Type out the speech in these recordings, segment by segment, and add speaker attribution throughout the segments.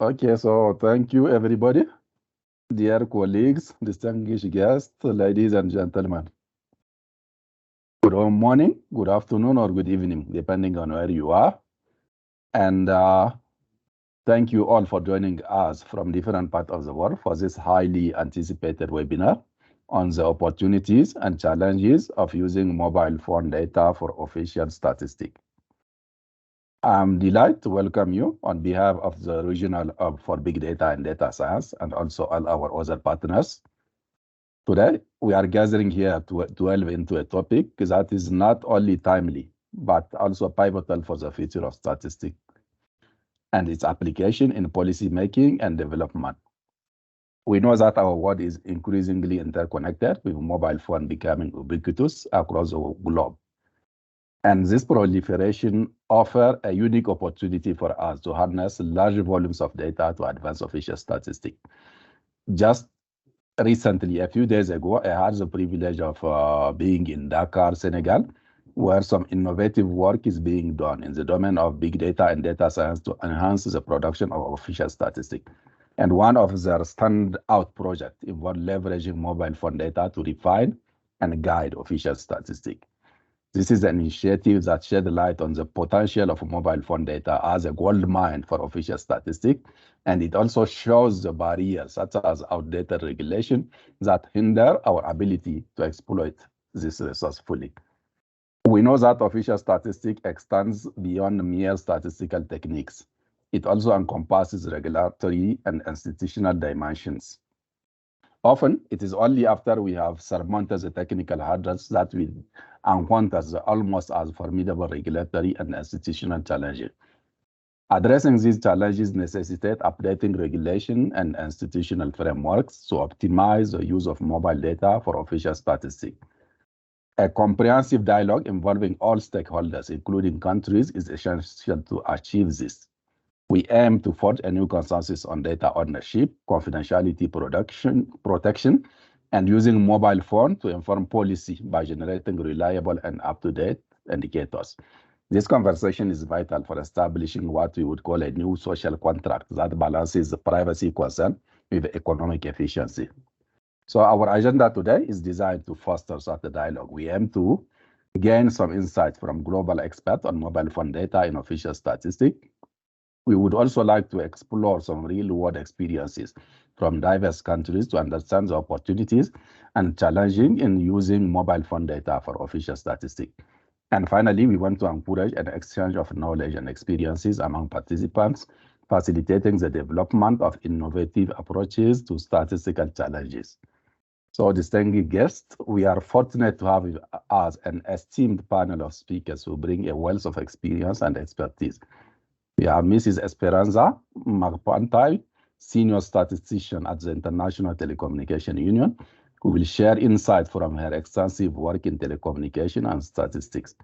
Speaker 1: Okay, so thank you, everybody. Dear colleagues, distinguished guests, ladies and gentlemen. Good morning, good afternoon, or good evening, depending on where you are. And thank you all for joining us from different parts of the world for this highly anticipated webinar on the opportunities and challenges of using mobile phone data for official statistics. I'm delighted to welcome you on behalf of the Regional Hub for Big Data and Data Science and also all our other partners. Today, we are gathering here to delve into a topic that is not only timely, but also pivotal for the future of statistics and its application in policy making and development. We know that our world is increasingly interconnected, with mobile phone becoming ubiquitous across the globe. And this proliferation offers a unique opportunity for us to harness large volumes of data to advance official statistics. Just recently, a few days ago, I had the privilege of being in Dakar, Senegal, where some innovative work is being done in the domain of big data and data science to enhance the production of official statistics. And one of their standout projects involved leveraging mobile phone data to refine and guide official statistics. This is an initiative that shed light on the potential of mobile phone data as a gold mine for official statistics, and it also shows the barriers such as outdated regulation that hinder our ability to exploit this resource fully. We know that official statistics extends beyond mere statistical techniques. It also encompasses regulatory and institutional dimensions. Often, it is only after we have surmounted the technical hurdles that we encounter the almost as formidable regulatory and institutional challenges. Addressing these challenges necessitate updating regulation and institutional frameworks to optimize the use of mobile data for official statistics. A comprehensive dialogue involving all stakeholders, including countries, is essential to achieve this. We aim to forge a new consensus on data ownership, confidentiality protection, and using mobile phone to inform policy by generating reliable and up-to-date indicators. This conversation is vital for establishing what we would call a new social contract that balances the privacy concern with economic efficiency. So our agenda today is designed to foster such a dialogue. We aim to gain some insights from global experts on mobile phone data in official statistics. We would also like to explore some real-world experiences from diverse countries to understand the opportunities and challenges in using mobile phone data for official statistics. And finally, we want to encourage an exchange of knowledge and experiences among participants, facilitating the development of innovative approaches to statistical challenges. So, distinguished guests, we are fortunate to have with us an esteemed panel of speakers who bring a wealth of experience and expertise. We have Mrs. Esperanza Magpantai, Senior Statistician at the International Telecommunication Union, who will share insight from her extensive work in telecommunication and statistics.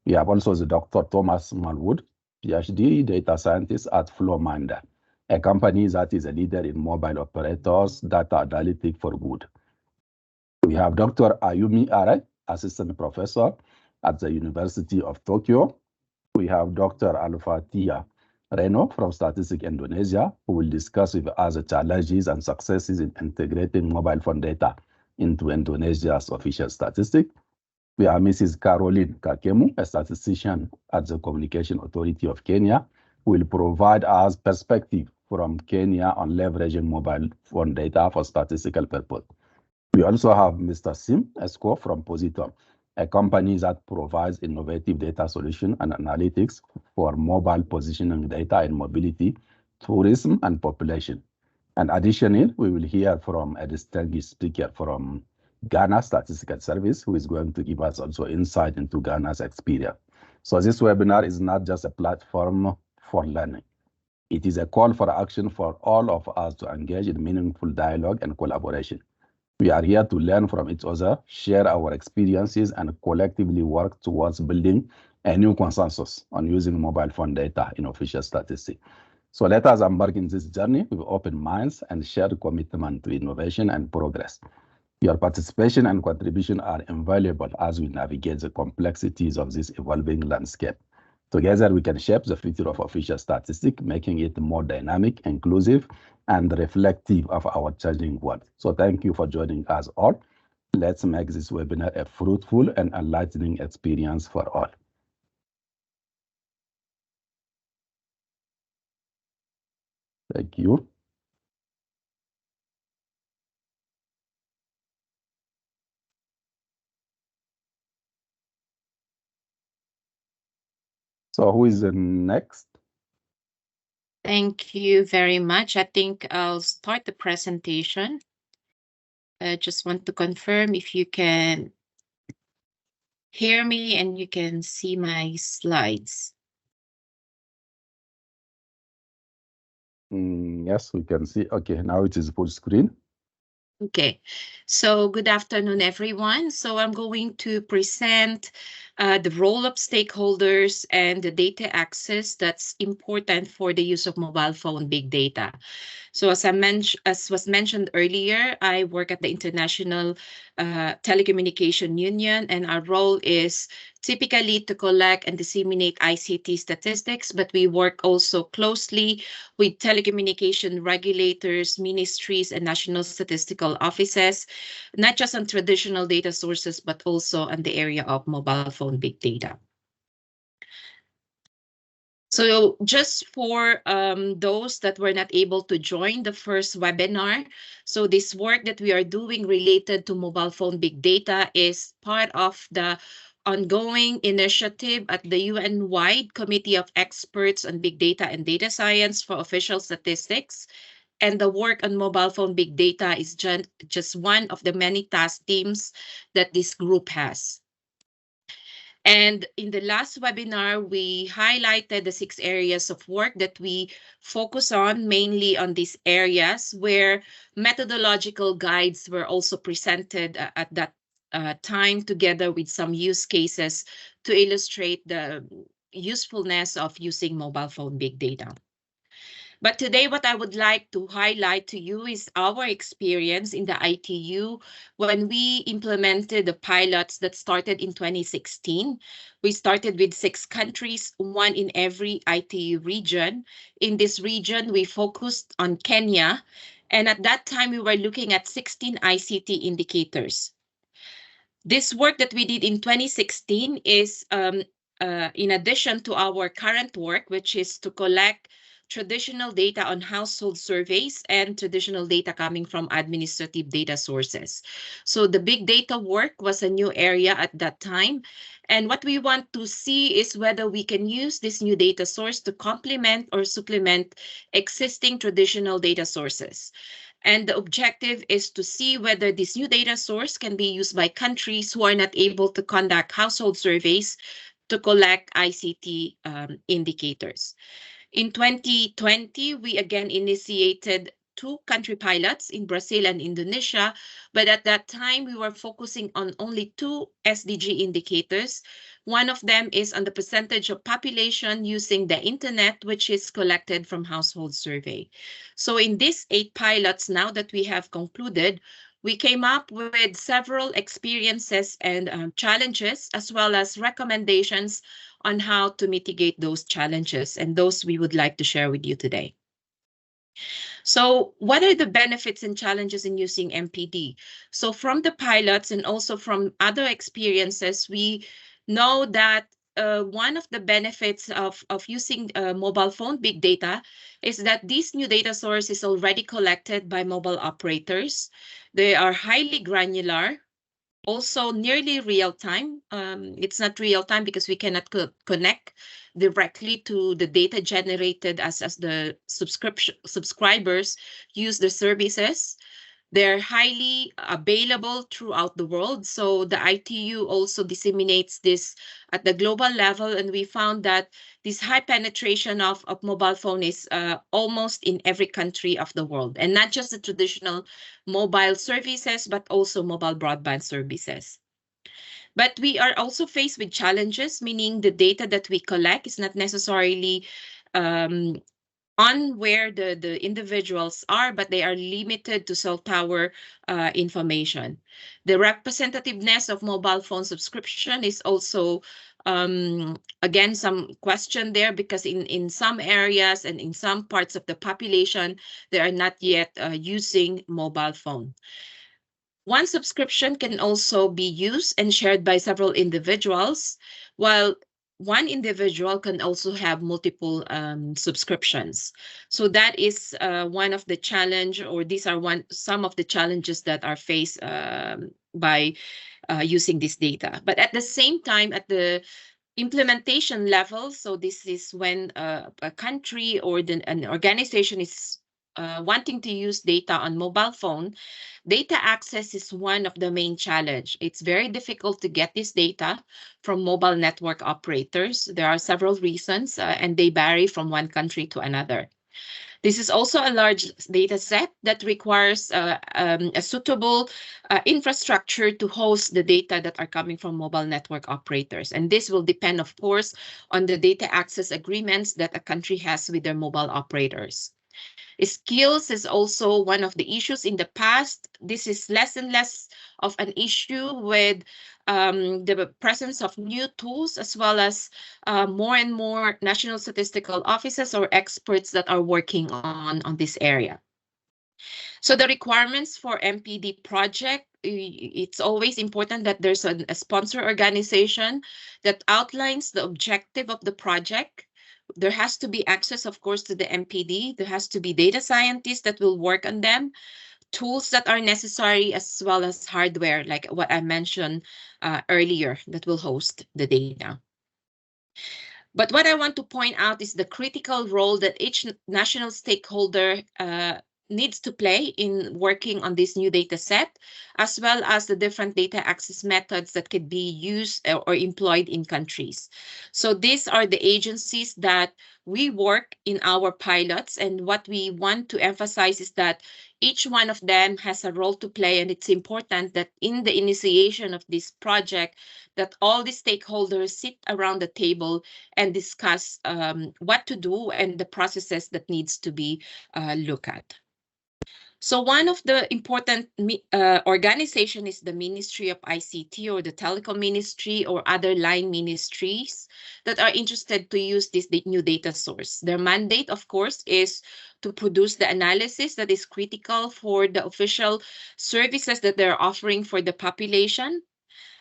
Speaker 1: We have also the Dr. Thomas Malwood, PhD Data Scientist at Flowminder, a company that is a leader in mobile operators data analytics for good. We have Dr. Ayumi Are, Assistant Professor at the University of Tokyo. We have Dr. Alfatia Reno from Statistics Indonesia, who will discuss with us the challenges and successes in integrating mobile phone data into Indonesia's official statistics. We have Mrs. Caroline Kakemu, a statistician at the Communication Authority of Kenya, who will provide us perspective from Kenya on leveraging mobile phone data for statistical purpose. We also have Mr. Sim Esco from Positon, a company that provides innovative data solution and analytics for mobile positioning data in mobility, tourism, and population. And additionally, we will hear from a distinguished speaker from Ghana Statistical Service, who is going to give us also insight into Ghana's experience. So this webinar is not just a platform for learning. It is a call for action for all of us to engage in meaningful dialogue and collaboration. We are here to learn from each other, share our experiences, and collectively work towards building a new consensus on using mobile phone data in official statistics. So let us embark in this journey with open minds and shared commitment to innovation and progress. Your participation and contribution are invaluable as we navigate the complexities of this evolving landscape. Together, we can shape the future of official statistics, making it more dynamic, inclusive, and reflective of our changing world. So thank you for joining us all. Let's make this webinar a fruitful and enlightening experience for all. Thank you. So who is the next?
Speaker 2: Thank you very much. I think I'll start the presentation. I just want to confirm if you can hear me and you can see my slides.
Speaker 1: Yes, we can see. Okay, now it is full screen.
Speaker 2: Okay, so good afternoon, everyone. So I'm going to present the role of stakeholders and the data access that's important for the use of mobile phone big data. So as was mentioned earlier, I work at the International Telecommunication Union, and our role is typically to collect and disseminate ICT statistics, but we work also closely with telecommunication regulators, ministries, and national statistical offices, not just on traditional data sources, but also on the area of mobile phone big data. So just for those that were not able to join the first webinar, so this work that we are doing related to mobile phone big data is part of the ongoing initiative at the UN-wide Committee of Experts on Big Data and Data Science for Official Statistics. And the work on mobile phone big data is just one of the many task teams that this group has. And in the last webinar, we highlighted the 6 areas of work that we focus on, mainly on these areas where methodological guides were also presented at that time, together with some use cases to illustrate the usefulness of using mobile phone big data. But today, what I would like to highlight to you is our experience in the ITU when we implemented the pilots that started in 2016. We started with 6 countries, one in every ITU region. In this region, we focused on Kenya. And at that time, we were looking at 16 ICT indicators. This work that we did in 2016 is in addition to our current work, which is to collect traditional data on household surveys and traditional data coming from administrative data sources. So the big data work was a new area at that time. And what we want to see is whether we can use this new data source to complement or supplement existing traditional data sources. And the objective is to see whether this new data source can be used by countries who are not able to conduct household surveys to collect ICT indicators. In 2020, we again initiated 2 country pilots in Brazil and Indonesia, but at that time we were focusing on only 2 SDG indicators. One of them is on the percentage of population using the internet, which is collected from household survey. So in these 8 pilots now that we have concluded, we came up with several experiences and challenges, as well as recommendations on how to mitigate those challenges, and those we would like to share with you today. So what are the benefits and challenges in using MPD? So from the pilots and also from other experiences, we know that one of the benefits of using mobile phone big data is that this new data source is already collected by mobile operators. They are highly granular, also nearly real time. It's not real time because we cannot connect directly to the data generated as the subscribers use the services. They're highly available throughout the world. So the ITU also disseminates this at the global level. And we found that this high penetration of mobile phone is almost in every country of the world. And not just the traditional mobile services, but also mobile broadband services. But we are also faced with challenges, meaning the data that we collect is not necessarily on where the individuals are, but they are limited to cell tower information. The representativeness of mobile phone subscription is also again, some question there, because in some areas and in some parts of the population, they are not yet using mobile phone. One subscription can also be used and shared by several individuals, while one individual can also have multiple subscriptions. So that is one of the challenge, or these are some of the challenges that are faced by using this data. But at the same time, at the implementation level, so this is when a country or an organization is wanting to use data on mobile phone, data access is one of the main challenge. It's very difficult to get this data from mobile network operators. There are several reasons, and they vary from one country to another. This is also a large data set that requires a suitable infrastructure to host the data that are coming from mobile network operators. And this will depend, of course, on the data access agreements that a country has with their mobile operators. Skills is also one of the issues in the past. This is less and less of an issue with the presence of new tools, as well as more and more national statistical offices or experts that are working on this area. So the requirements for MPD project, it's always important that there's a sponsor organization that outlines the objective of the project. There has to be access, of course, to the MPD. There has to be data scientists that will work on them, tools that are necessary, as well as hardware, like what I mentioned earlier, that will host the data. But what I want to point out is the critical role that each national stakeholder needs to play in working on this new data set, as well as the different data access methods that could be used or employed in countries. So these are the agencies that we work in our pilots, and what we want to emphasize is that each one of them has a role to play, and it's important that in the initiation of this project, that all the stakeholders sit around the table and discuss what to do and the processes that needs to be looked at. So one of the important organization is the Ministry of ICT, or the Telecom Ministry, or other line ministries that are interested to use this new data source. Their mandate, of course, is to produce the analysis that is critical for the official services that they're offering for the population,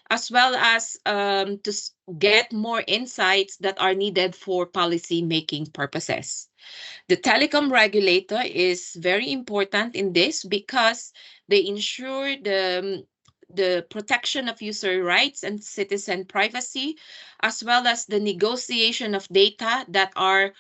Speaker 2: as well as to get more insights that are needed for policy making purposes. The telecom regulator is very important in this because they ensure the protection of user rights and citizen privacy, as well as the negotiation of data that are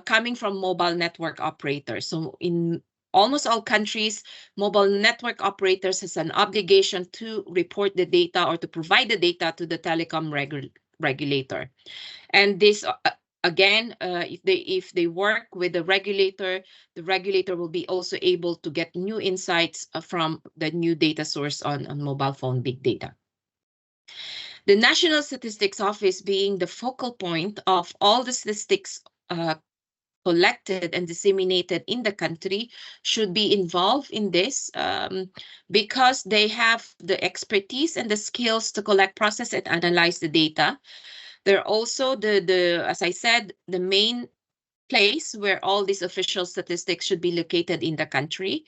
Speaker 2: coming from mobile network operators. So in almost all countries, mobile network operators has an obligation to report the data or to provide the data to the telecom regulator. And this again, if they work with the regulator will be also able to get new insights from the new data source on mobile phone big data. The National Statistics Office, being the focal point of all the statistics collected and disseminated in the country, should be involved in this because they have the expertise and the skills to collect, process, and analyze the data. They're also as I said, the main place where all these official statistics should be located in the country.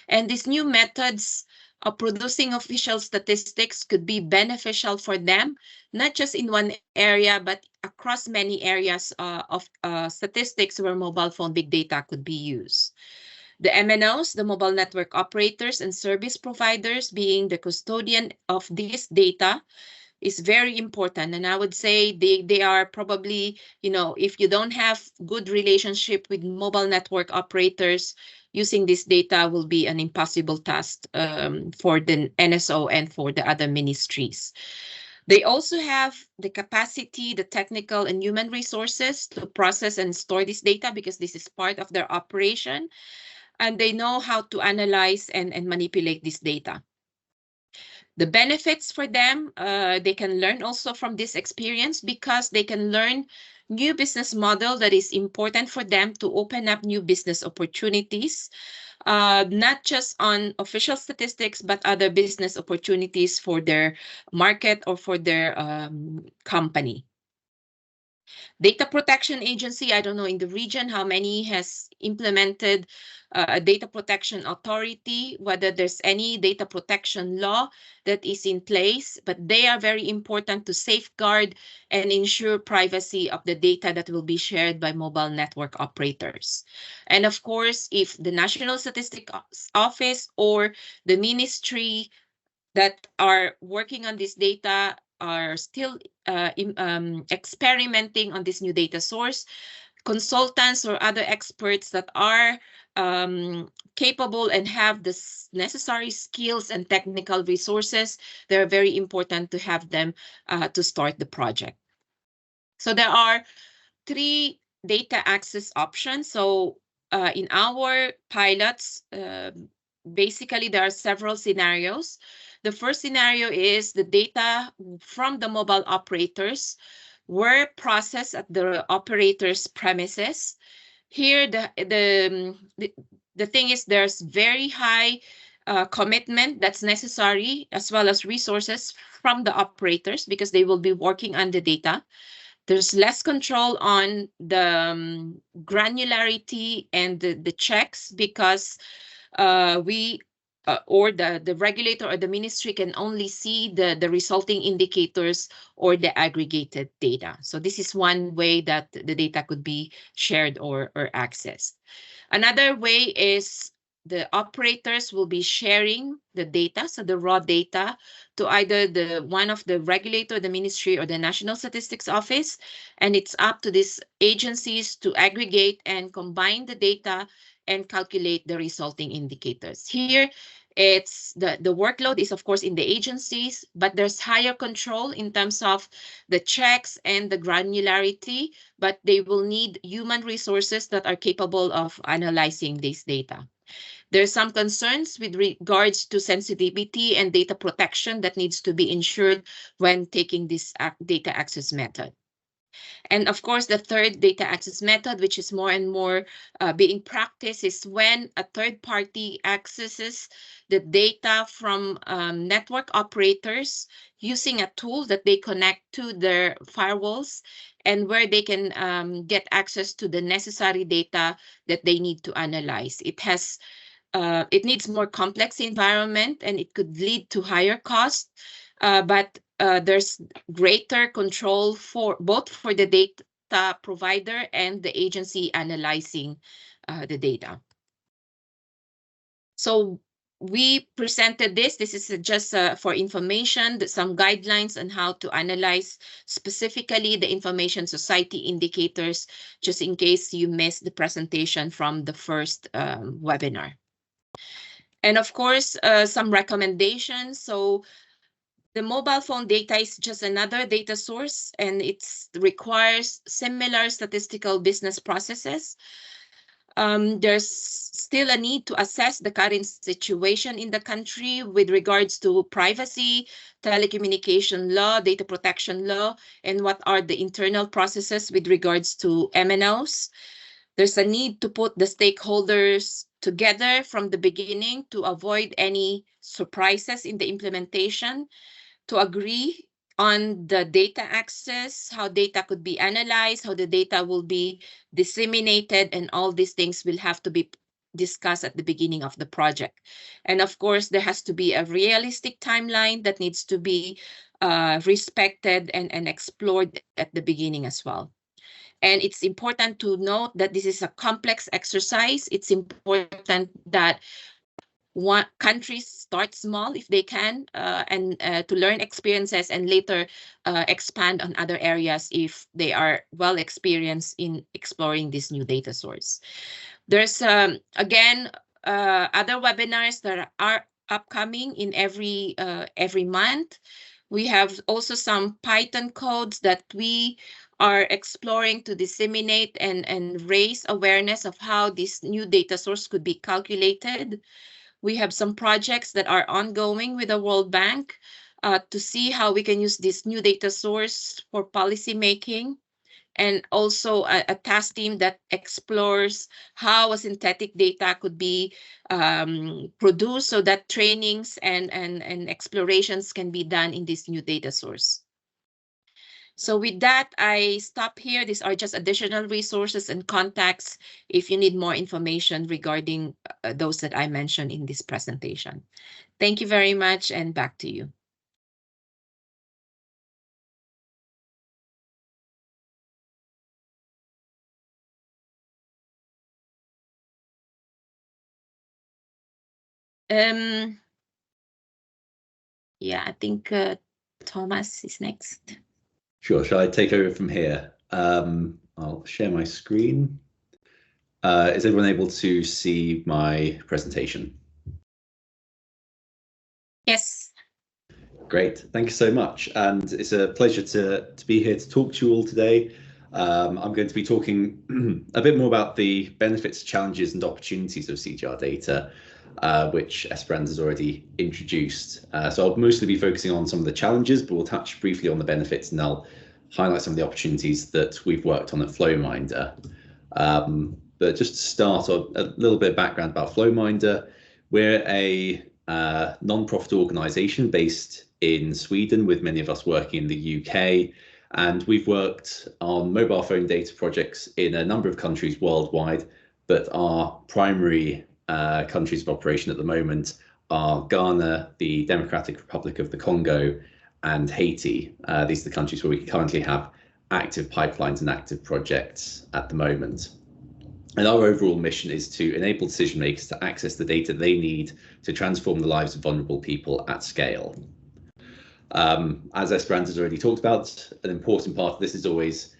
Speaker 2: And these new methods of producing official statistics could be beneficial for them, not just in one area, but across many areas of statistics where mobile phone big data could be used. The MNOs, the mobile network operators and service providers, being the custodian of this data, is very important. And I would say they are probably, if you don't have good relationship with mobile network operators, using this data will be an impossible task for the NSO and for the other ministries. They also have the capacity, the technical and human resources to process and store this data, because this is part of their operation, and they know how to analyze and manipulate this data. The benefits for them, they can learn also from this experience, because they can learn new business model that is important for them to open up new business opportunities, not just on official statistics, but other business opportunities for their market or for their company. Data Protection Agency, I don't know in the region how many has implemented a data protection authority, whether there's any data protection law that is in place, but they are very important to safeguard and ensure privacy of the data that will be shared by mobile network operators. And of course, if the National Statistics Office or the ministry that are working on this data are still experimenting on this new data source, consultants or other experts that are capable and have the necessary skills and technical resources, they're very important to have them to start the project. So there are 3 data access options. So in our pilots, basically there are several scenarios. The first scenario is the data from the mobile operators were processed at the operator's premises. Here, the thing is there's very high commitment that's necessary, as well as resources from the operators, because they will be working on the data. There's less control on the granularity and the checks, because we or the regulator or the ministry can only see the resulting indicators or the aggregated data. So this is one way that the data could be shared or accessed. Another way is the operators will be sharing the data, so the raw data, to either the one of the regulator, the ministry, or the National Statistics Office, and it's up to these agencies to aggregate and combine the data and calculate the resulting indicators. Here, it's the workload is of course in the agencies, but there's higher control in terms of the checks and the granularity, but they will need human resources that are capable of analyzing this data. There's some concerns with regards to sensitivity and data protection that needs to be ensured when taking this data access method. And of course, the third data access method, which is more and more being practiced, is when a third party accesses the data from network operators using a tool that they connect to their firewalls, and where they can get access to the necessary data that they need to analyze. It needs more complex environment, and it could lead to higher cost, but there's greater control for both for the data provider and the agency analyzing the data. So we presented this. This is just for information, some guidelines on how to analyze specifically the Information Society indicators, just in case you missed the presentation from the first webinar. And of course, some recommendations. So the mobile phone data is just another data source, and it requires similar statistical business processes. There's still a need to assess the current situation in the country with regards to privacy, telecommunication law, data protection law, and what are the internal processes with regards to MNOs. There's a need to put the stakeholders together from the beginning to avoid any surprises in the implementation, to agree on the data access, how data could be analyzed, how the data will be disseminated, and all these things will have to be discussed at the beginning of the project. And of course, there has to be a realistic timeline that needs to be respected and explored at the beginning as well. And it's important to note that this is a complex exercise. It's important that countries start small if they can, and to learn experiences, and later expand on other areas if they are well experienced in exploring this new data source. There's again other webinars that are upcoming in every month. We have also some Python codes that we are exploring to disseminate and raise awareness of how this new data source could be calculated. We have some projects that are ongoing with the World Bank to see how we can use this new data source for policy making, and also a task team that explores how a synthetic data could be produced so that trainings and explorations can be done in this new data source. So with that, I stop here. These are just additional resources and contacts if you need more information regarding those that I mentioned in this presentation. Thank you very much, and back to you. Yeah, I think Thomas is next.
Speaker 3: Sure. Shall I take over from here? I'll share my screen. Is everyone able to see my presentation?
Speaker 2: Yes.
Speaker 3: Great. Thank you so much. And it's a pleasure to be here to talk to you all today. I'm going to be talking a bit more about the benefits, challenges, and opportunities of CGR data, which Esperanza has already introduced. So I'll mostly be focusing on some of the challenges, but we'll touch briefly on the benefits, and I'll highlight some of the opportunities that we've worked on at FlowMinder. But just to start, a little bit of background about FlowMinder. We're a non-profit organisation based in Sweden, with many of us working in the UK. And we've worked on mobile phone data projects in a number of countries worldwide, but our primary countries of operation at the moment are Ghana, the Democratic Republic of the Congo, and Haiti. These are the countries where we currently have active pipelines and active projects at the moment. And our overall mission is to enable decision makers to access the data they need to transform the lives of vulnerable people at scale. As Esperanza has already talked about, an important part of this is always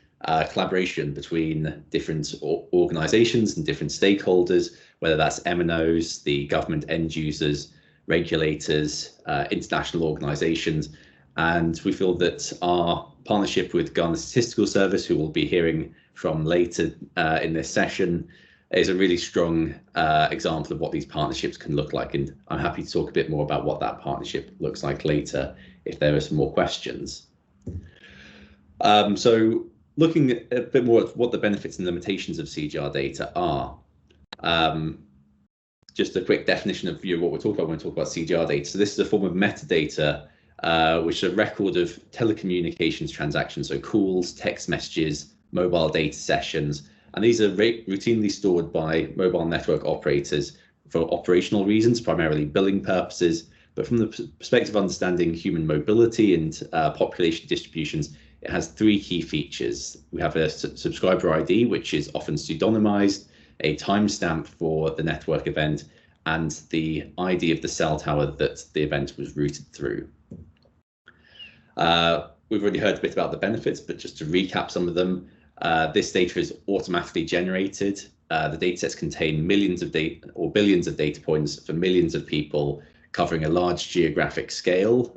Speaker 3: collaboration between different organizations and different stakeholders, whether that's MNOs, the government end users, regulators, international organizations. And we feel that our partnership with Ghana Statistical Service, who we'll be hearing from later in this session, is a really strong example of what these partnerships can look like. And I'm happy to talk a bit more about what that partnership looks like later if there are some more questions. So looking a bit more at what the benefits and limitations of CGR data are. Just a quick definition of what we're talking about when we talk about CGR data. So this is a form of metadata, which is a record of telecommunications transactions, so calls, text messages, mobile data sessions, and these are routinely stored by mobile network operators for operational reasons, primarily billing purposes. But from the perspective of understanding human mobility and population distributions, it has three key features. We have a subscriber ID, which is often pseudonymized, a timestamp for the network event, and the ID of the cell tower that the event was routed through. We've already heard a bit about the benefits, but just to recap some of them, this data is automatically generated. The datasets contain millions of data or billions of data points for millions of people, covering a large geographic scale,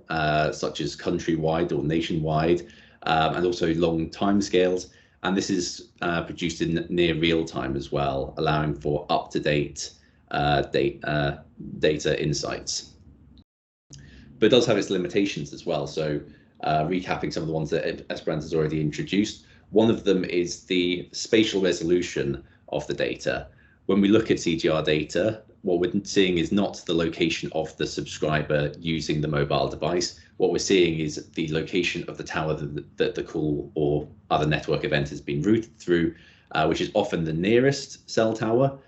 Speaker 3: such as countrywide or nationwide, and also long time scales. And this is produced in near real time as well, allowing for up-to-date data insights. But it does have its limitations as well. So recapping some of the ones that Esperanza has already introduced, one of them is the spatial resolution of the data. When we look at CGR data, what we're seeing is not the location of the subscriber using the mobile device. What we're seeing is the location of the tower that the call or other network event has been routed through, which is often the nearest cell tower,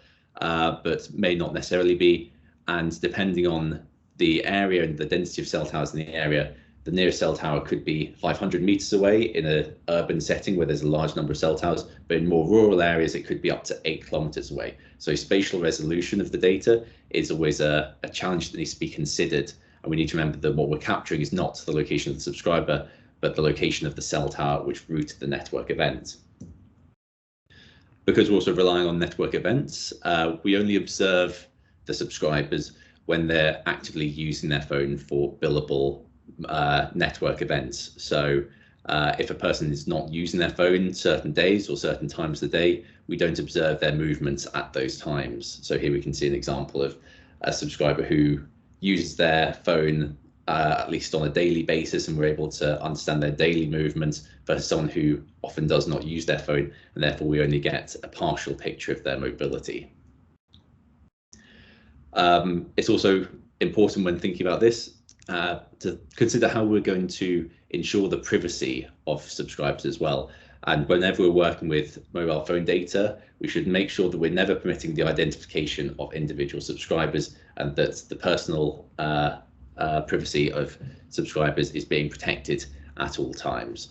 Speaker 3: but may not necessarily be. And depending on the area and the density of cell towers in the area, the nearest cell tower could be 500 meters away in an urban setting where there's a large number of cell towers, but in more rural areas, it could be up to 8 kilometers away. So spatial resolution of the data is always a challenge that needs to be considered. And we need to remember that what we're capturing is not the location of the subscriber, but the location of the cell tower which routed the network event. Because we're also relying on network events, we only observe the subscribers when they're actively using their phone for billable network events. So if a person is not using their phone certain days or certain times of the day, we don't observe their movements at those times. So here we can see an example of a subscriber who uses their phone at least on a daily basis, and we're able to understand their daily movements, versus someone who often does not use their phone, and therefore we only get a partial picture of their mobility. It's also important when thinking about this to consider how we're going to ensure the privacy of subscribers as well. And whenever we're working with mobile phone data, we should make sure that we're never permitting the identification of individual subscribers, and that the personal privacy of subscribers is being protected at all times.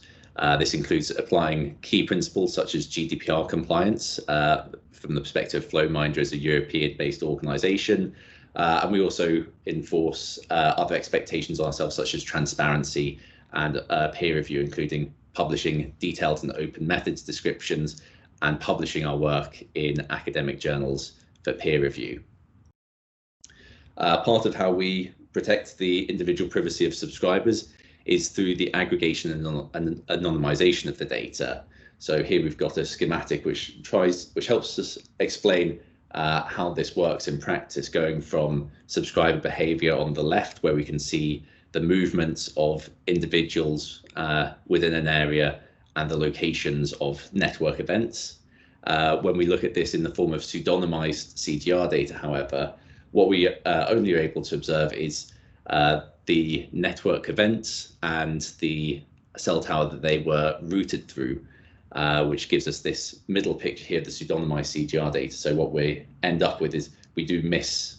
Speaker 3: This includes applying key principles such as GDPR compliance from the perspective of Flowminder as a European-based organisation. And we also enforce other expectations on ourselves, such as transparency and peer review, including publishing detailed and open methods descriptions and publishing our work in academic journals for peer review. Part of how we protect the individual privacy of subscribers is through the aggregation and anonymization of the data. So here we've got a schematic which helps us explain how this works in practice, going from subscriber behavior on the left, where we can see the movements of individuals within an area and the locations of network events. When we look at this in the form of pseudonymized CGR data, however, what we only are able to observe is the network events and the cell tower that they were routed through, which gives us this middle picture here, the pseudonymized CGR data. So what we end up with is we do miss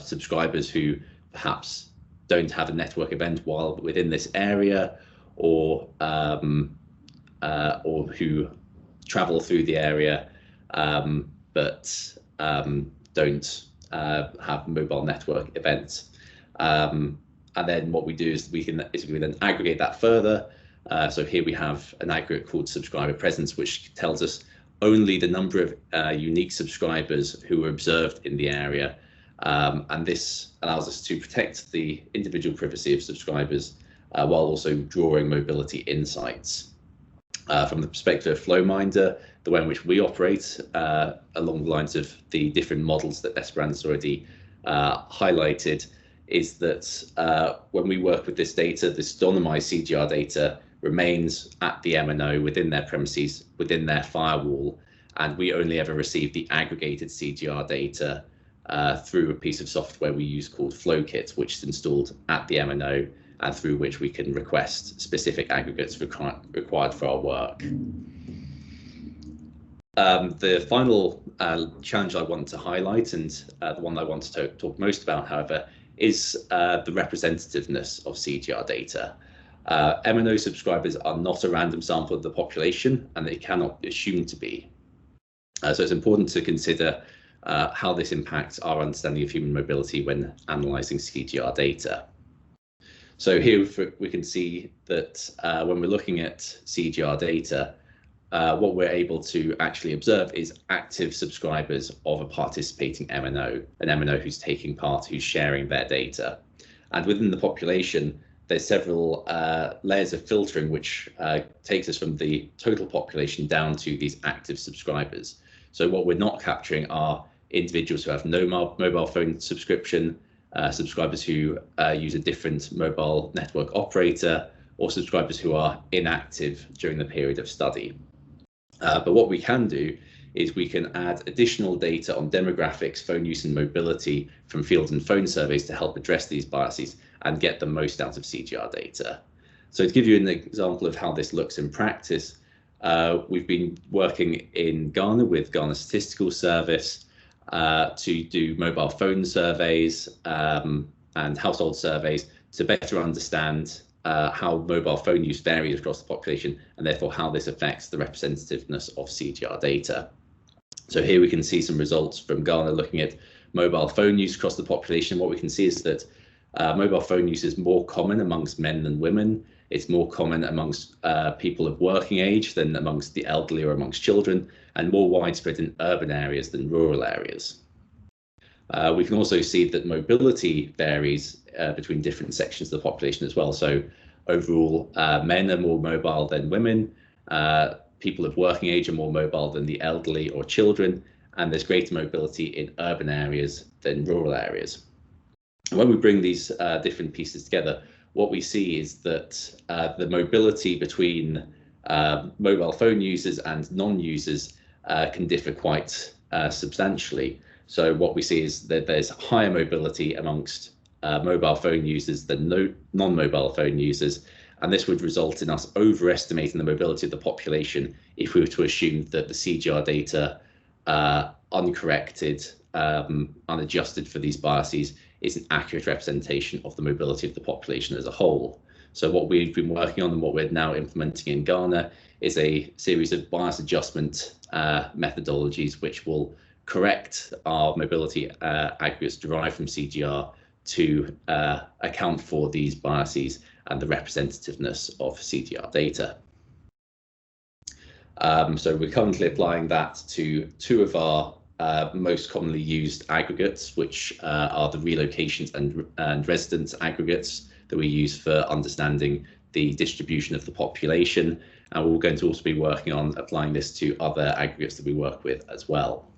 Speaker 3: subscribers who perhaps don't have a network event while within this area, or who travel through the area but don't have mobile network events. And then what we do is we then aggregate that further. So here we have an aggregate called subscriber presence, which tells us only the number of unique subscribers who were observed in the area. And this allows us to protect the individual privacy of subscribers while also drawing mobility insights. From the perspective of Flowminder, the way in which we operate along the lines of the different models that Esperanza's already highlighted, is that when we work with this data, this pseudonymized CGR data remains at the MNO within their premises, within their firewall, and we only ever receive the aggregated CGR data through a piece of software we use called FlowKit, which is installed at the MNO and through which we can request specific aggregates required for our work. The final challenge I want to highlight, and the one I want to talk most about, however, is the representativeness of CGR data. MNO subscribers are not a random sample of the population, and they cannot be assumed to be. So it's important to consider how this impacts our understanding of human mobility when analysing CGR data. So here we can see that when we're looking at CGR data, what we're able to actually observe is active subscribers of a participating MNO, an MNO who's taking part, who's sharing their data. And within the population, there's several layers of filtering, which takes us from the total population down to these active subscribers. So what we're not capturing are individuals who have no mobile phone subscription, subscribers who use a different mobile network operator, or subscribers who are inactive during the period of study. But what we can do is we can add additional data on demographics, phone use and mobility from field and phone surveys to help address these biases and get the most out of CGR data. So to give you an example of how this looks in practice, we've been working in Ghana with Ghana Statistical Service to do mobile phone surveys and household surveys to better understand how mobile phone use varies across the population, and therefore how this affects the representativeness of CGR data. So here we can see some results from Ghana looking at mobile phone use across the population. What we can see is that mobile phone use is more common amongst men than women. It's more common amongst people of working age than amongst the elderly or amongst children, and more widespread in urban areas than rural areas. We can also see that mobility varies between different sections of the population as well. So overall, men are more mobile than women, people of working age are more mobile than the elderly or children, and there's greater mobility in urban areas than rural areas. And when we bring these different pieces together, what we see is that the mobility between mobile phone users and non-users can differ quite substantially. So what we see is that there's higher mobility amongst mobile phone users than non-mobile phone users. And this would result in us overestimating the mobility of the population if we were to assume that the CGR data, uncorrected, unadjusted for these biases, is an accurate representation of the mobility of the population as a whole. So what we've been working on and what we're now implementing in Ghana is a series of bias adjustment methodologies which will correct our mobility aggregates derived from CGR to account for these biases and the representativeness of CGR data. So we're currently applying that to two of our most commonly used aggregates, which are the relocations and residence aggregates that we use for understanding the distribution of the population. And we're going to also be working on applying this to other aggregates that we work with as well.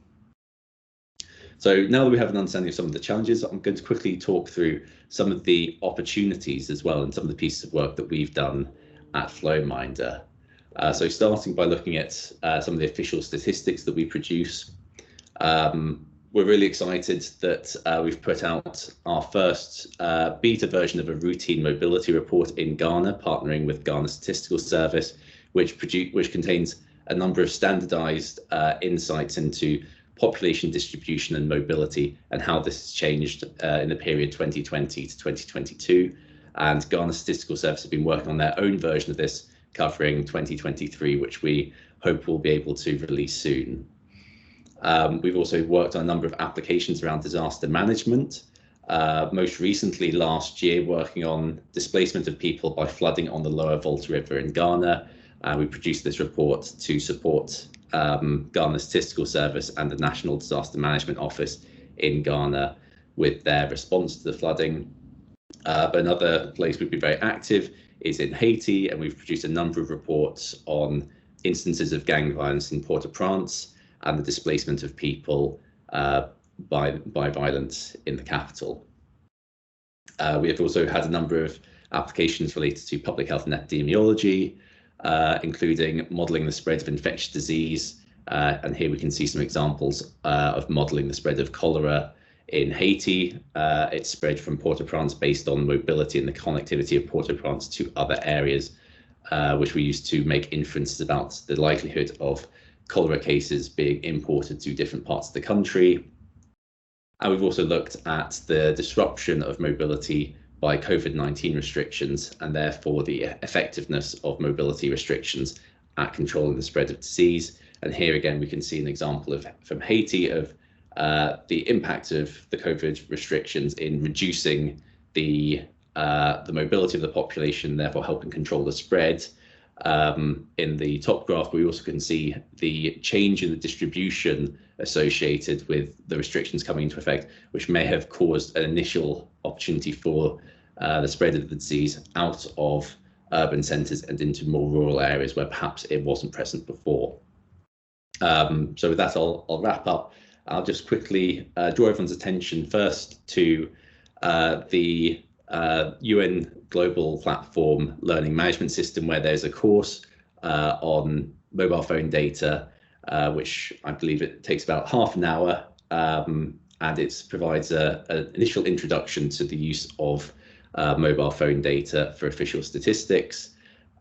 Speaker 3: So now that we have an understanding of some of the challenges, I'm going to quickly talk through some of the opportunities as well and some of the pieces of work that we've done at FlowMinder. So starting by looking at some of the official statistics that we produce, we're really excited that we've put out our first beta version of a routine mobility report in Ghana, partnering with Ghana Statistical Service, which contains a number of standardized insights into population distribution and mobility and how this has changed in the period 2020 to 2022. And Ghana Statistical Service have been working on their own version of this covering 2023, which we hope we'll be able to release soon. We've also worked on a number of applications around disaster management. Most recently last year, working on displacement of people by flooding on the lower Volta River in Ghana. We produced this report to support Ghana Statistical Service and the National Disaster Management Office in Ghana with their response to the flooding. But another place we've been very active is in Haiti, and we've produced a number of reports on instances of gang violence in Port-au-Prince and the displacement of people by violence in the capital. We have also had a number of applications related to public health and epidemiology, including modelling the spread of infectious disease. And here we can see some examples of modelling the spread of cholera in Haiti. It's spread from Port-au-Prince based on mobility and the connectivity of Port-au-Prince to other areas, which we use to make inferences about the likelihood of cholera cases being imported to different parts of the country. And we've also looked at the disruption of mobility by COVID-19 restrictions and therefore the effectiveness of mobility restrictions at controlling the spread of disease. And here again, we can see an example from Haiti of the impact of the COVID restrictions in reducing the mobility of the population, therefore helping control the spread. In the top graph, we also can see the change in the distribution associated with the restrictions coming into effect, which may have caused an initial opportunity for the spread of the disease out of urban centres and into more rural areas where perhaps it wasn't present before. So with that, I'll wrap up. I'll just quickly draw everyone's attention first to the UN Global Platform Learning Management System, where there's a course on mobile phone data, which I believe it takes about half an hour, and it provides an initial introduction to the use of mobile phone data for official statistics,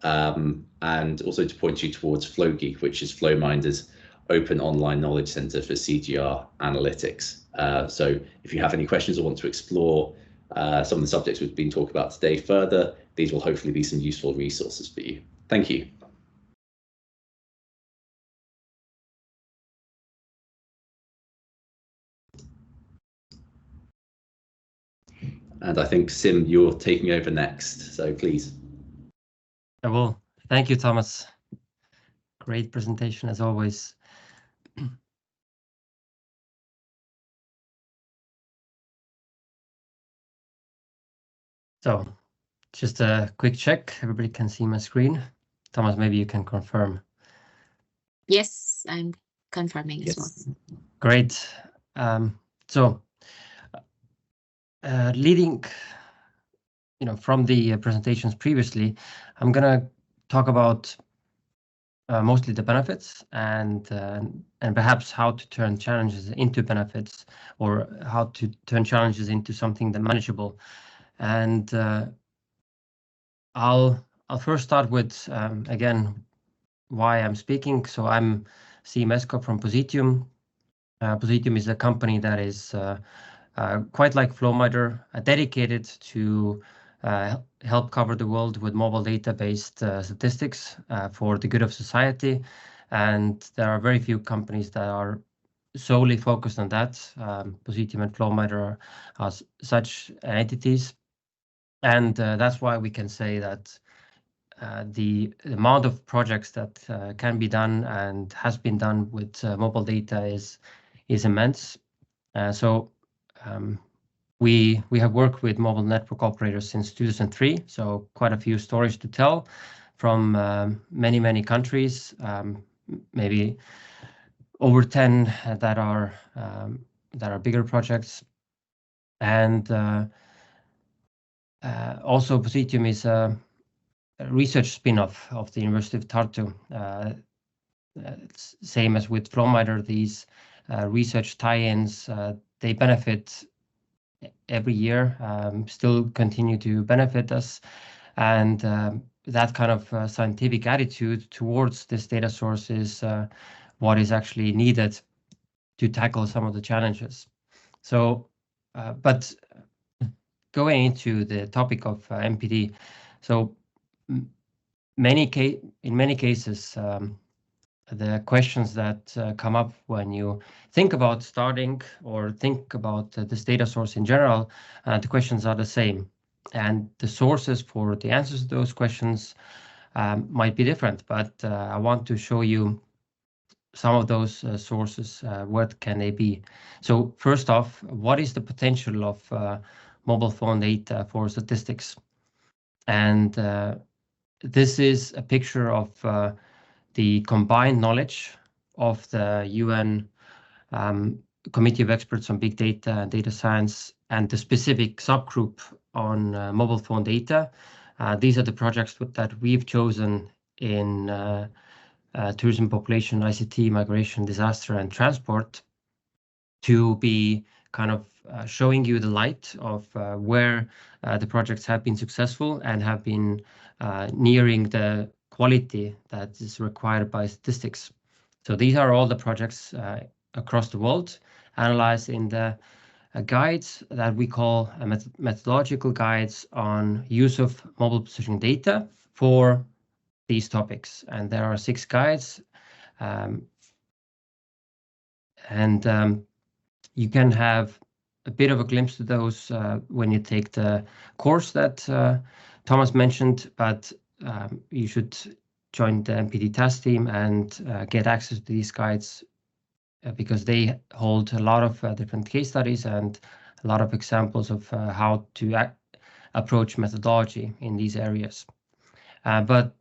Speaker 3: and also to point you towards FlowGeek, which is FlowMinder's open online knowledge center for CGR analytics. So if you have any questions or want to explore some of the subjects we've been talking about today further, these will hopefully be some useful resources for you. Thank you. And I think, Sim, you're taking over next, so please.
Speaker 4: I will. Thank you, Thomas. Great presentation as always. So just a quick check. Everybody can see my screen. Thomas, maybe you can confirm.
Speaker 2: Yes, I'm confirming as well.
Speaker 4: Great. Leading, from the presentations previously, I'm gonna talk about mostly the benefits, and perhaps how to turn challenges into benefits, or how to turn challenges into something that manageable. And I'll first start with again why I'm speaking. So I'm CMSCO from Positium. Positium is a company that is quite like Flowmeter, dedicated to help cover the world with mobile data-based statistics for the good of society. And there are very few companies that are solely focused on that. Positium and Flowmeter are such entities. And that's why we can say that the amount of projects that can be done and has been done with mobile data is immense. So we have worked with mobile network operators since 2003, so quite a few stories to tell from many countries, maybe over 10 that are bigger projects. And also Positium is a research spin-off of the University of Tartu. Same as with Flowmeter, these research tie-ins, they benefit every year, still continue to benefit us. And that kind of scientific attitude towards this data source is what is actually needed to tackle some of the challenges. So, but going into the topic of MPD, so in many cases, the questions that come up when you think about starting or think about this data source in general, the questions are the same. And the sources for the answers to those questions might be different, but I want to show you some of those sources. What can they be? So first off, what is the potential of mobile phone data for statistics? And this is a picture of the combined knowledge of the UN Committee of Experts on Big Data and Data Science and the specific subgroup on mobile phone data. These are the projects that we've chosen in tourism, population, ICT, migration, disaster, and transport to be kind of showing you the light of where the projects have been successful and have been nearing the quality that is required by statistics. So these are all the projects across the world analyzed in the guides that we call methodological guides on use of mobile positioning data for these topics. And there are 6 guides. You can have a bit of a glimpse to those when you take the course that Thomas mentioned, but you should join the MPD task team and get access to these guides because they hold a lot of different case studies and a lot of examples of how to approach methodology in these areas. But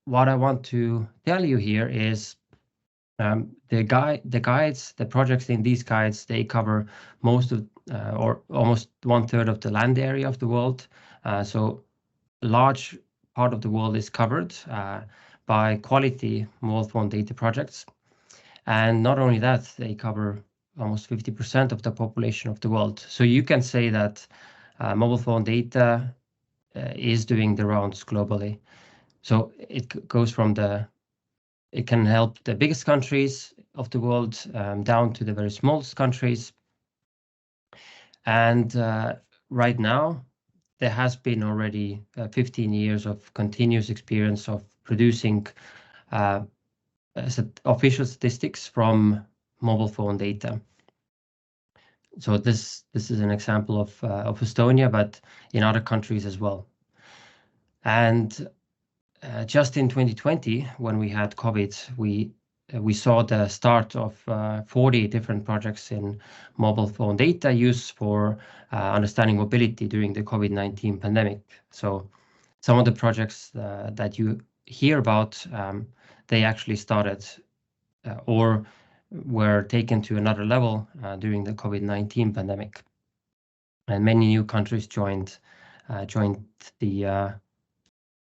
Speaker 4: what I want to tell you here is the guides, the projects in these guides, they cover most of or almost 1/3 of the land area of the world. So a large part of the world is covered by quality mobile phone data projects. And not only that, they cover almost 50% of the population of the world. So you can say that mobile phone data is doing the rounds globally. So it goes from it can help the biggest countries of the world down to the very smallest countries. And right now, there has been already 15 years of continuous experience of producing official statistics from mobile phone data. So this is an example of Estonia, but in other countries as well. And just in 2020, when we had COVID, we saw the start of 40 different projects in mobile phone data use for understanding mobility during the COVID-19 pandemic. So some of the projects that you hear about, they actually started or were taken to another level during the COVID-19 pandemic. And many new countries joined the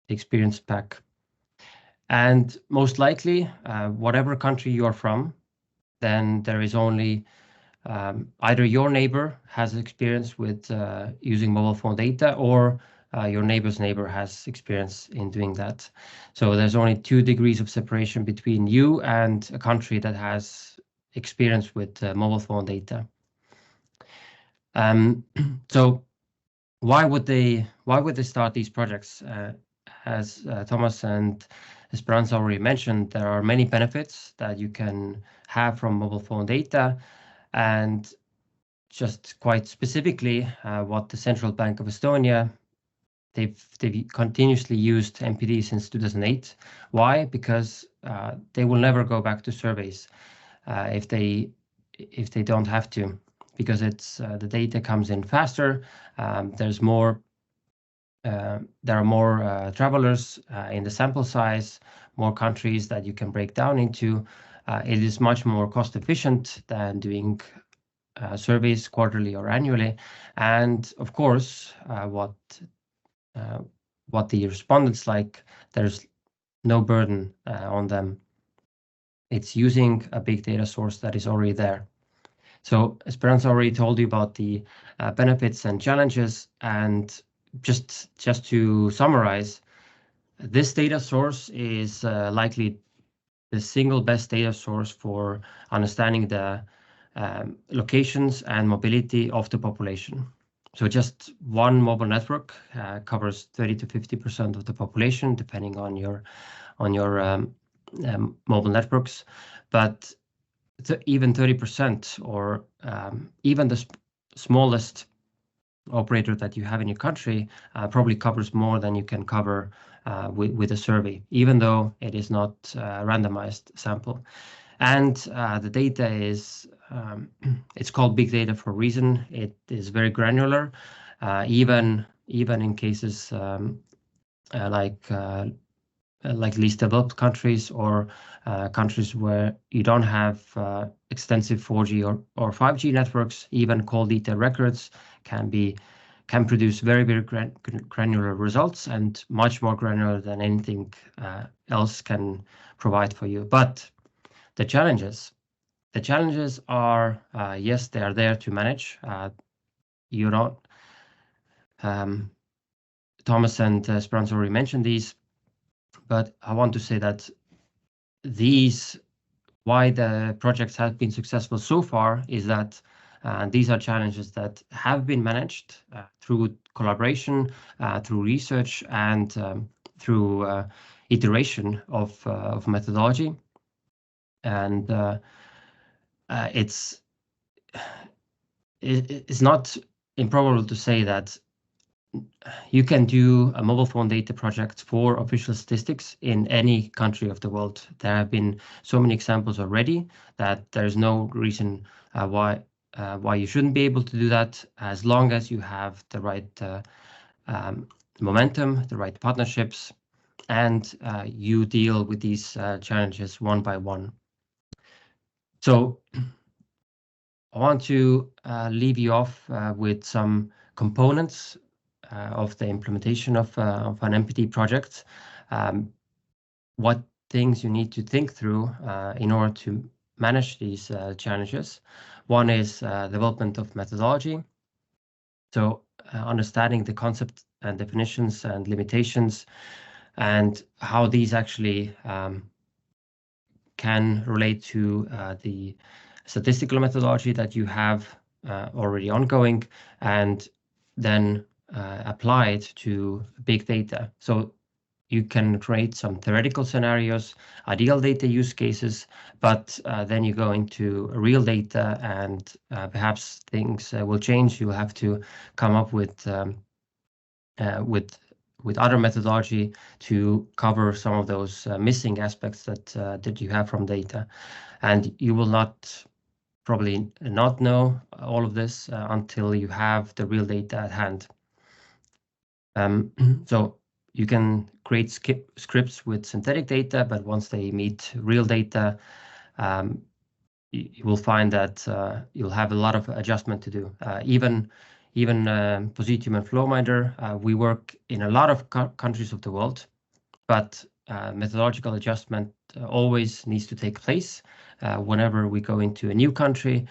Speaker 4: experience pack. And most likely, whatever country you are from, then there is only either your neighbor has experience with using mobile phone data, or your neighbor's neighbor has experience in doing that. So there's only 2 degrees of separation between you and a country that has experience with mobile phone data. So why would they start these projects? As Thomas and Esperanza already mentioned, there are many benefits that you can have from mobile phone data, and just quite specifically, what the Central Bank of Estonia, they've continuously used MPD since 2008. Why? Because they will never go back to surveys if they don't have to, because it's the data comes in faster. There's more. There are more travelers in the sample size, more countries that you can break down into. It is much more cost efficient than doing surveys quarterly or annually. And of course, what the respondents like, there's no burden on them. It's using a big data source that is already there. So Esperanza already told you about the benefits and challenges, and just to summarize, this data source is likely the single best data source for understanding the locations and mobility of the population. So just one mobile network covers 30 to 50% of the population, depending on your mobile networks. But even 30%, or even the smallest operator that you have in your country probably covers more than you can cover with a survey, even though it is not a randomized sample. And the data is, it's called big data for a reason. It is very granular, even in cases like least developed countries, or countries where you don't have extensive 4G or 5G networks. Even call detail records can produce very, very granular results, and much more granular than anything else can provide for you. But the challenges are, yes, they are there to manage. You don't, Thomas and Esperanza already mentioned these, but I want to say that why the projects have been successful so far is that these are challenges that have been managed through collaboration, through research, and through iteration of methodology. And it's not improbable to say that you can do a mobile phone data project for official statistics in any country of the world. There have been so many examples already that there's no reason why you shouldn't be able to do that, as long as you have the right momentum, the right partnerships, and you deal with these challenges one by one. So I want to leave you off with some components of the implementation of an MPD project. What things you need to think through in order to manage these challenges. One is development of methodology. So understanding the concept and definitions and limitations, and how these actually can relate to the statistical methodology that you have already ongoing, and then apply it to big data. So you can create some theoretical scenarios, ideal data use cases, but then you go into real data, and perhaps things will change. You have to come up with other methodology to cover some of those missing aspects that you have from data, and you will probably not know all of this until you have the real data at hand. So you can create scripts with synthetic data, but once they meet real data, you will find that you'll have a lot of adjustment to do. Even Positium and FlowMinder, we work in a lot of countries of the world, but methodological adjustment always needs to take place whenever we go into a new country,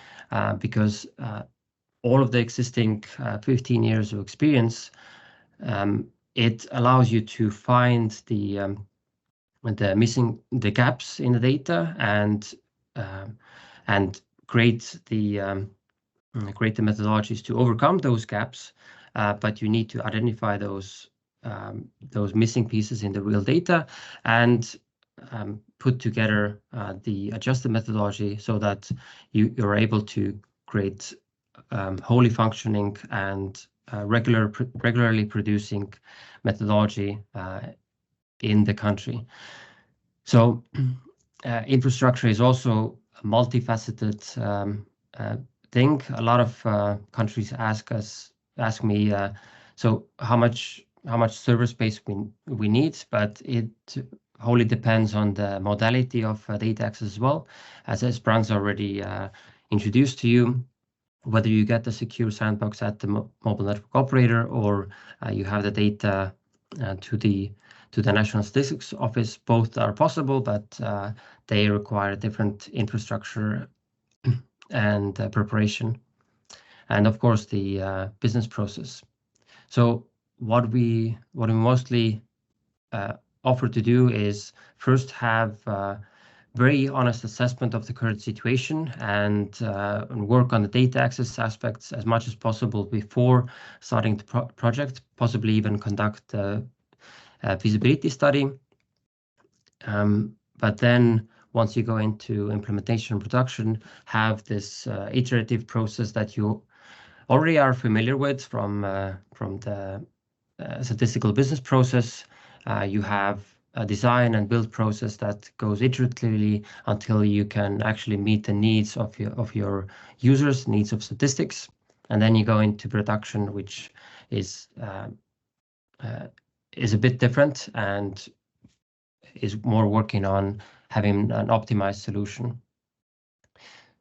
Speaker 4: because all of the existing 15 years of experience, it allows you to find the gaps in the data and create the methodologies to overcome those gaps. But you need to identify those missing pieces in the real data and put together the adjusted methodology so that you're able to create wholly functioning and regularly producing methodology in the country. So infrastructure is also a multifaceted thing. A lot of countries ask me, so how much server space we need, but it wholly depends on the modality of data access as well. As Brans already introduced to you, whether you get the secure sandbox at the mobile network operator or you have the data to the National Statistics Office, both are possible, but they require different infrastructure and preparation, and of course the business process. So what we mostly offer to do is first have very honest assessment of the current situation and work on the data access aspects as much as possible before starting the project, possibly even conduct a feasibility study. But then once you go into implementation and production, have this iterative process that you already are familiar with from the statistical business process. You have a design and build process that goes iteratively until you can actually meet the needs of your users, needs of statistics. And then you go into production, which is a bit different and is more working on having an optimized solution.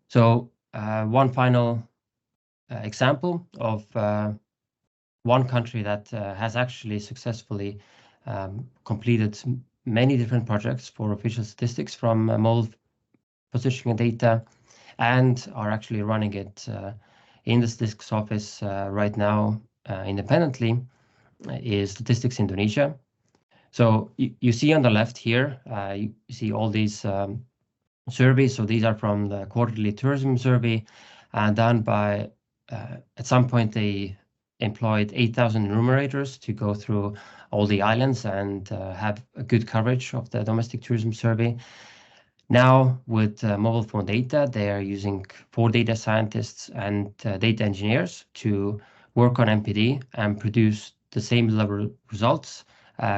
Speaker 4: So one final example of one country that has actually successfully completed many different projects for official statistics from mobile positioning data and are actually running it in the Statistics Office right now independently is Statistics Indonesia. So you see on the left here, you see all these surveys. So these are from the quarterly tourism survey done by, at some point they employed 8,000 enumerators to go through all the islands and have a good coverage of the domestic tourism survey. Now with mobile phone data, they are using 4 data scientists and data engineers to work on MPD and produce the same level results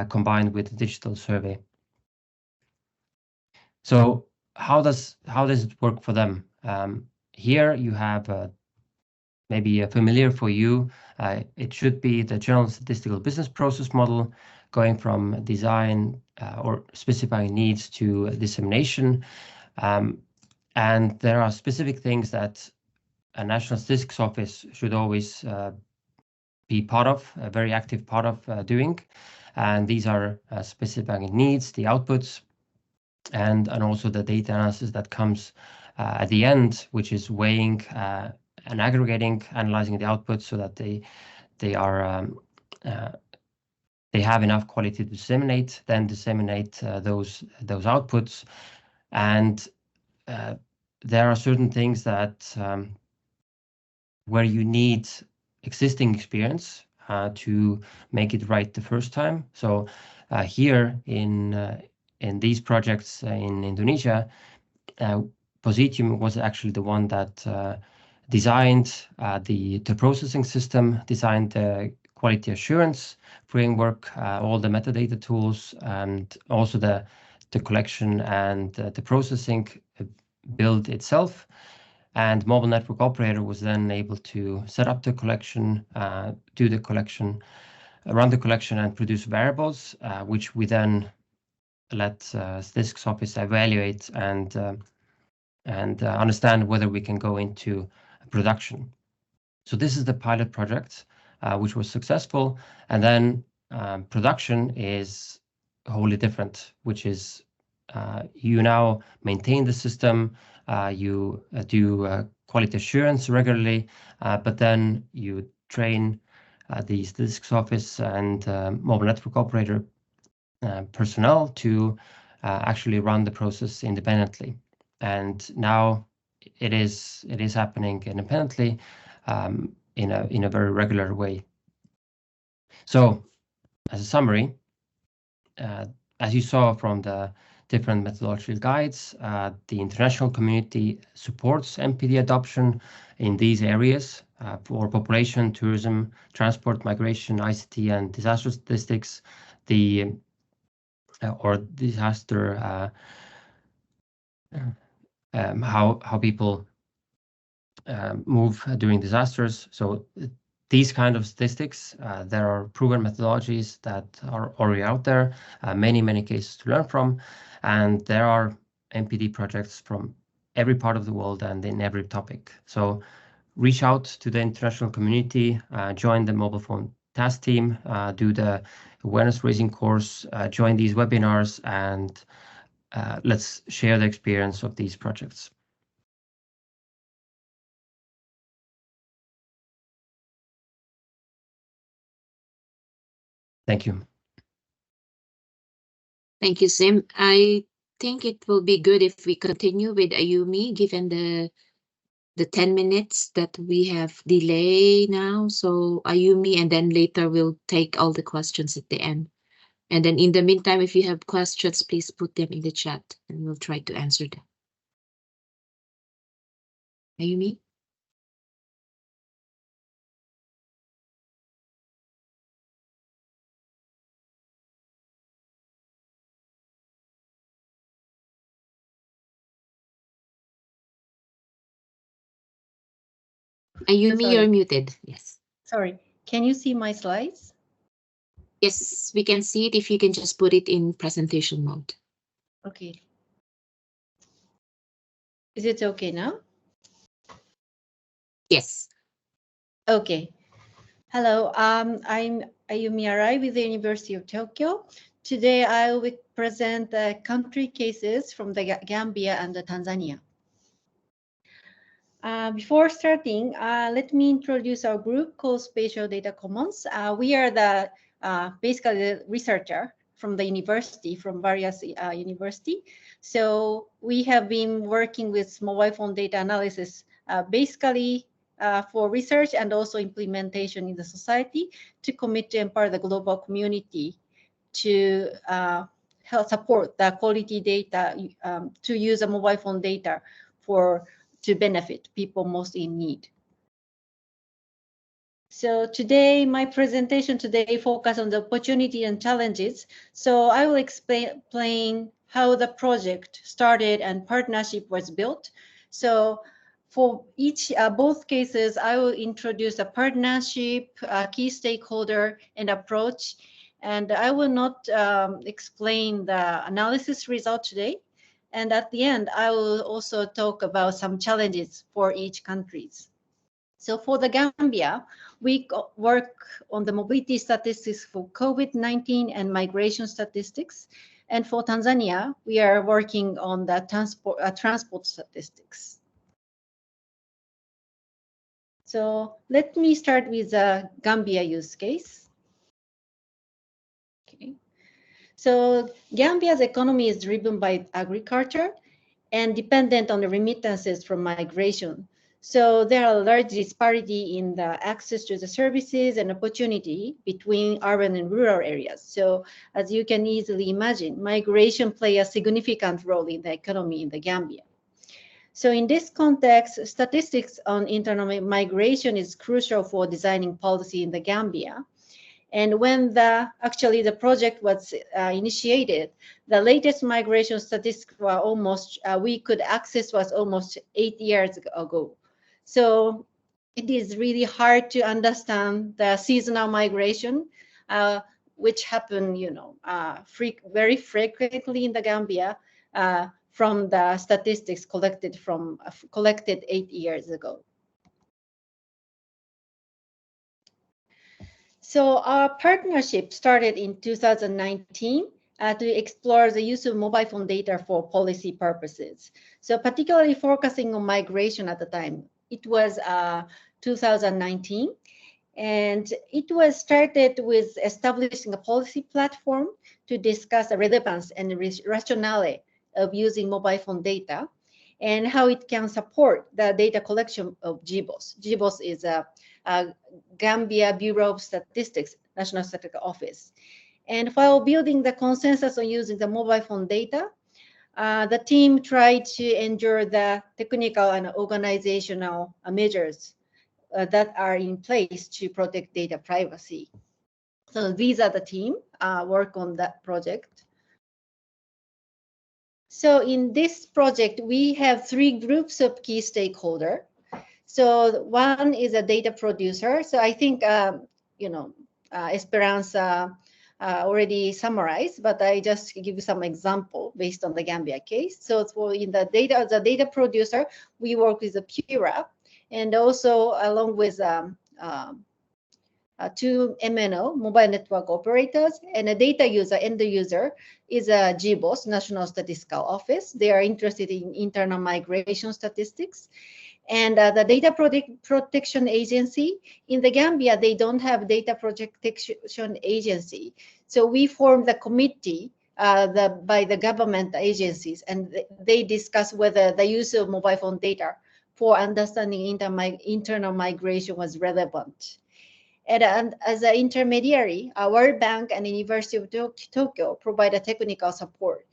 Speaker 4: combined with the digital survey. So how does it work for them? Here you have maybe familiar for you. It should be the general statistical business process model going from design or specifying needs to dissemination. And there are specific things that a National Statistics Office should always be part of, a very active part of doing. And these are specifying needs, the outputs, and also the data analysis that comes at the end, which is weighing and aggregating, analyzing the outputs so that they have enough quality to disseminate, then disseminate those outputs. And there are certain things that where you need existing experience to make it right the first time. So here in these projects in Indonesia, Positium was actually the one that designed the processing system, designed the quality assurance framework, all the metadata tools, and also the collection and the processing build itself. And mobile network operator was then able to set up the collection, do the collection, run the collection, and produce variables, which we then let Statistics Office evaluate and understand whether we can go into production. So this is the pilot project, which was successful. And then production is wholly different, which is you now maintain the system, you do quality assurance regularly, but then you train the statistics office and mobile network operator personnel to actually run the process independently. And now it is happening independently in a very regular way. So, as a summary, as you saw from the different methodological guides, the international community supports MPD adoption in these areas for population, tourism, transport, migration, ICT, and disaster statistics. The or disaster, how people move during disasters. So these kind of statistics, there are proven methodologies that are already out there, many cases to learn from, and there are MPD projects from every part of the world and in every topic. So reach out to the international community, join the mobile phone task team, do the awareness raising course, join these webinars, and let's share the experience of these projects. Thank you.
Speaker 2: Thank you, Sim. I think it will be good if we continue with Ayumi, given the 10 minutes that we have delay now. So Ayumi, and then later we'll take all the questions at the end. And then in the meantime, if you have questions, please put them in the chat and we'll try to answer them. Ayumi? Ayumi,
Speaker 5: Sorry.
Speaker 2: you're muted. Yes.
Speaker 5: Sorry, can you see my slides?
Speaker 2: Yes, we can see it if you can just put it in presentation mode.
Speaker 5: Okay. Is it okay now?
Speaker 2: Yes.
Speaker 5: Okay. Hello, I'm Ayumi Arai with the University of Tokyo. Today I will present the country cases from the Gambia and the Tanzania. Before starting, let me introduce our group called Spatial Data Commons. We are the basically the researcher from the university, from various university. So we have been working with mobile phone data analysis, basically for research and also implementation in the society to commit to empower the global community to help support the quality data, to use a mobile phone data to benefit people most in need. So today, my presentation today focus on the opportunity and challenges. So I will explain how the project started and partnership was built. So for both cases, I will introduce a partnership, key stakeholder, and approach. And I will not explain the analysis result today. And at the end, I will also talk about some challenges for each countries. So for the Gambia, we work on the mobility statistics for COVID-19 and migration statistics. And for Tanzania, we are working on the transport statistics. So let me start with the Gambia use case. Okay. So Gambia's economy is driven by agriculture and dependent on the remittances from migration. So there are large disparity in the access to the services and opportunity between urban and rural areas. So as you can easily imagine, migration plays a significant role in the economy in the Gambia. So in this context, statistics on internal migration is crucial for designing policy in the Gambia. And when actually the project was initiated, the latest migration statistics were we could access was almost 8 years ago. So it is really hard to understand the seasonal migration, which happen, very frequently in the Gambia from the statistics collected 8 years ago. So our partnership started in 2019 to explore the use of mobile phone data for policy purposes. So particularly focusing on migration at the time. It was 2019. And it was started with establishing a policy platform to discuss the relevance and rationale of using mobile phone data and how it can support the data collection of GBOS. GBOS is a Gambia Bureau of Statistics, National Statistical Office. And while building the consensus on using the mobile phone data, the team tried to ensure the technical and organizational measures that are in place to protect data privacy. So these are the team work on that project. So in this project, we have 3 groups of key stakeholders. So one is a data producer. So I think, Esperanza already summarized, but I just give you some example based on the Gambia case. So for in the data producer, we work with the PURA, and also along with 2 MNO, mobile network operators, and a data user, end user, is a GBOS, National Statistical Office. They are interested in internal migration statistics. And the Data Protection Agency, in the Gambia, they don't have Data Protection Agency. So we formed the committee by the government agencies, and they discuss whether the use of mobile phone data for understanding internal migration was relevant. And as an intermediary, World Bank and University of Tokyo provide a technical support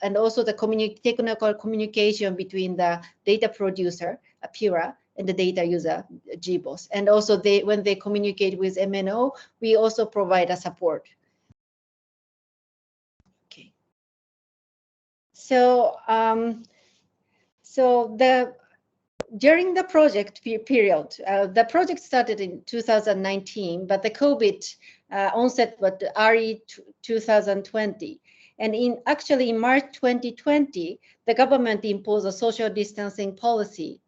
Speaker 5: and also the technical communication between the data producer, PURA, and the data user, GBOS. And also when they communicate with MNO, we also provide a support. Okay. So, during the project period, the project started in 2019, but the COVID onset was early 2020. And actually in March 2020, the government imposed a social distancing policy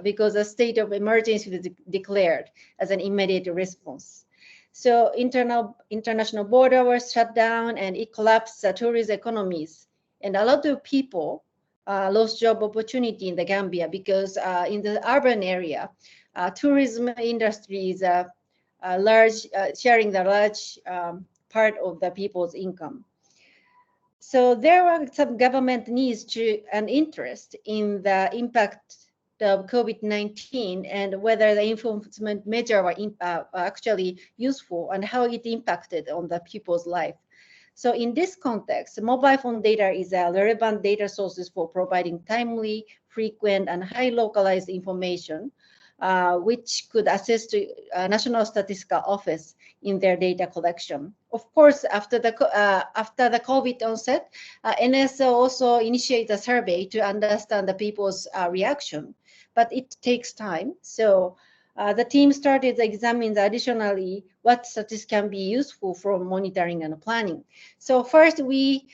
Speaker 5: because a state of emergency was declared as an immediate response. So international border was shut down, and it collapsed the tourist economies. And a lot of people lost job opportunity in the Gambia because in the urban area, tourism industry is sharing the large part of the people's income. So there were some government needs and interest in the impact of COVID-19 and whether the enforcement measure were actually useful and how it impacted on the people's life. So in this context, mobile phone data is a relevant data sources for providing timely, frequent, and high localized information, which could assist the National Statistical Office in their data collection. Of course, after the COVID onset, NSO also initiated a survey to understand the people's reaction, but it takes time. So the team started examining additionally what statistics can be useful for monitoring and planning. So first, we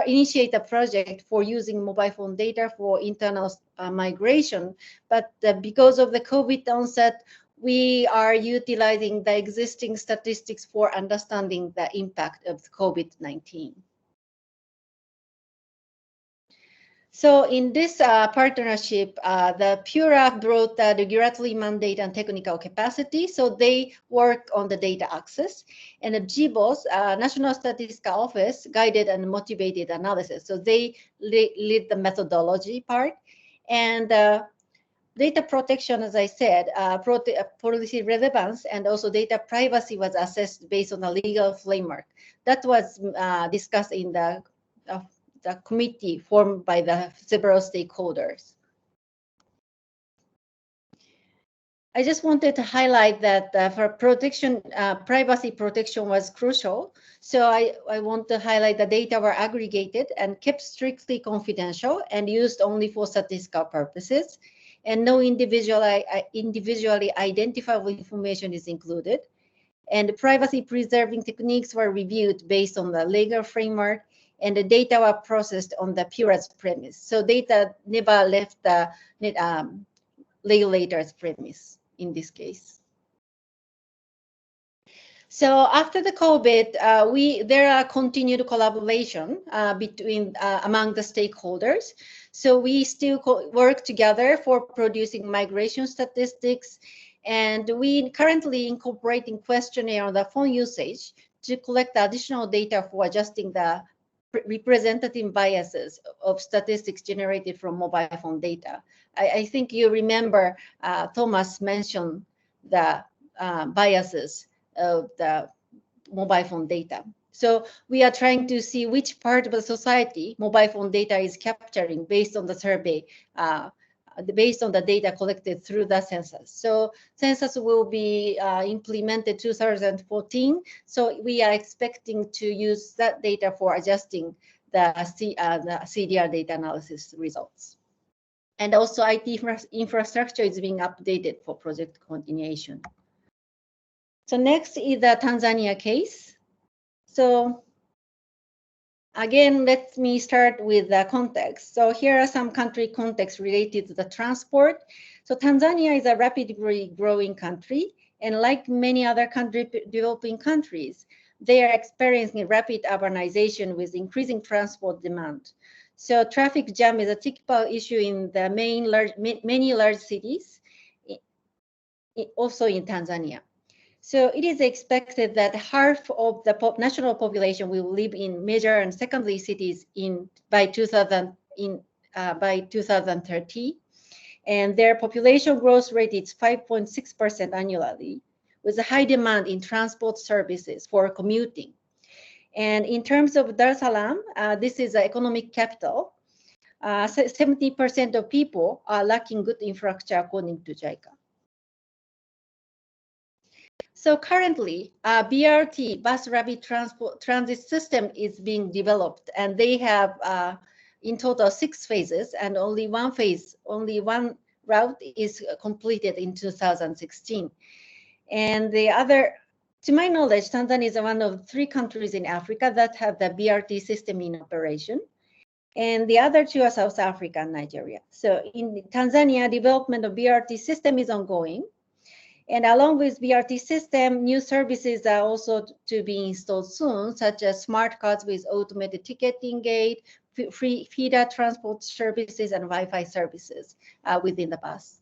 Speaker 5: initiate a project for using mobile phone data for internal migration. But because of the COVID onset, we are utilizing the existing statistics for understanding the impact of COVID-19. So in this partnership, the PURA brought the regulatory mandate and technical capacity. So they work on the data access, and the GBOS, National Statistical Office, guided and motivated analysis. So they lead the methodology part, and data protection, as I said, policy relevance and also data privacy was assessed based on a legal framework. That was discussed in the committee formed by the several stakeholders. I just wanted to highlight that for protection, privacy protection was crucial. So I want to highlight the data were aggregated and kept strictly confidential and used only for statistical purposes. And no individually identifiable information is included. And privacy preserving techniques were reviewed based on the legal framework, and the data were processed on the PURA's premise. So data never left the regulator's premise in this case. So after the COVID, there are continued collaboration between among the stakeholders. So we still work together for producing migration statistics, and we currently incorporating questionnaire on the phone usage to collect additional data for adjusting the representative biases of statistics generated from mobile phone data. I think you remember Thomas mentioned the biases of the mobile phone data. So we are trying to see which part of the society mobile phone data is capturing based on the survey, based on the data collected through the census. So census will be implemented 2014. So we are expecting to use that data for adjusting the CDR data analysis results. And also IT infrastructure is being updated for project continuation. So next is the Tanzania case. So again, let me start with the context. So here are some country contexts related to the transport. So Tanzania is a rapidly growing country, and like many other developing countries, they are experiencing rapid urbanization with increasing transport demand. So traffic jam is a typical issue in the many large cities, also in Tanzania. So it is expected that half of the national population will live in major and secondary cities by 2030, and their population growth rate is 5.6% annually, with a high demand in transport services for commuting. And in terms of Dar es Salaam, this is the economic capital. 70% of people are lacking good infrastructure according to JICA. So currently, BRT, Bus Rapid Transit System, is being developed, and they have in total 6 phases, and only one route is completed in 2016. And the other, to my knowledge, Tanzania is one of 3 countries in Africa that have the BRT system in operation. And the other 2 are South Africa and Nigeria. So in Tanzania, development of BRT system is ongoing. And along with BRT system, new services are also to be installed soon, such as smart cards with automated ticketing gate, free feeder transport services, and Wi-Fi services within the bus.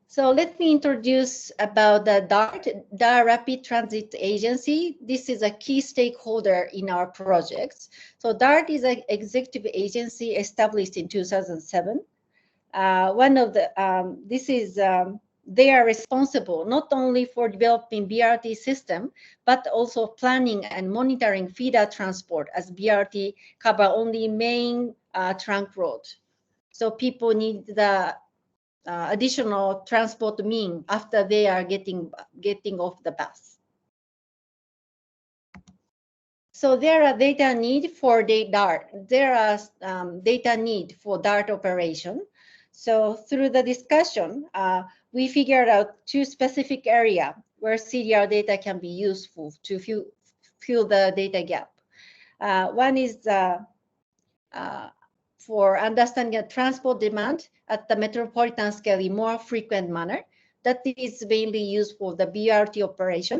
Speaker 5: So let me introduce about the DART, Dar Rapid Transit Agency. This is a key stakeholder in our projects. So DART is an executive agency established in 2007. They are responsible not only for developing BRT system, but also planning and monitoring feeder transport, as BRT cover only main trunk road. So people need the additional transport mean after they are getting off the bus. So there are data need for DART. There are data need for DART operation. So through the discussion, we figured out 2 specific areas where CDR data can be useful to fill the data gap. One is for understanding transport demand at the metropolitan scale in more frequent manner. That is mainly used for the BRT operation.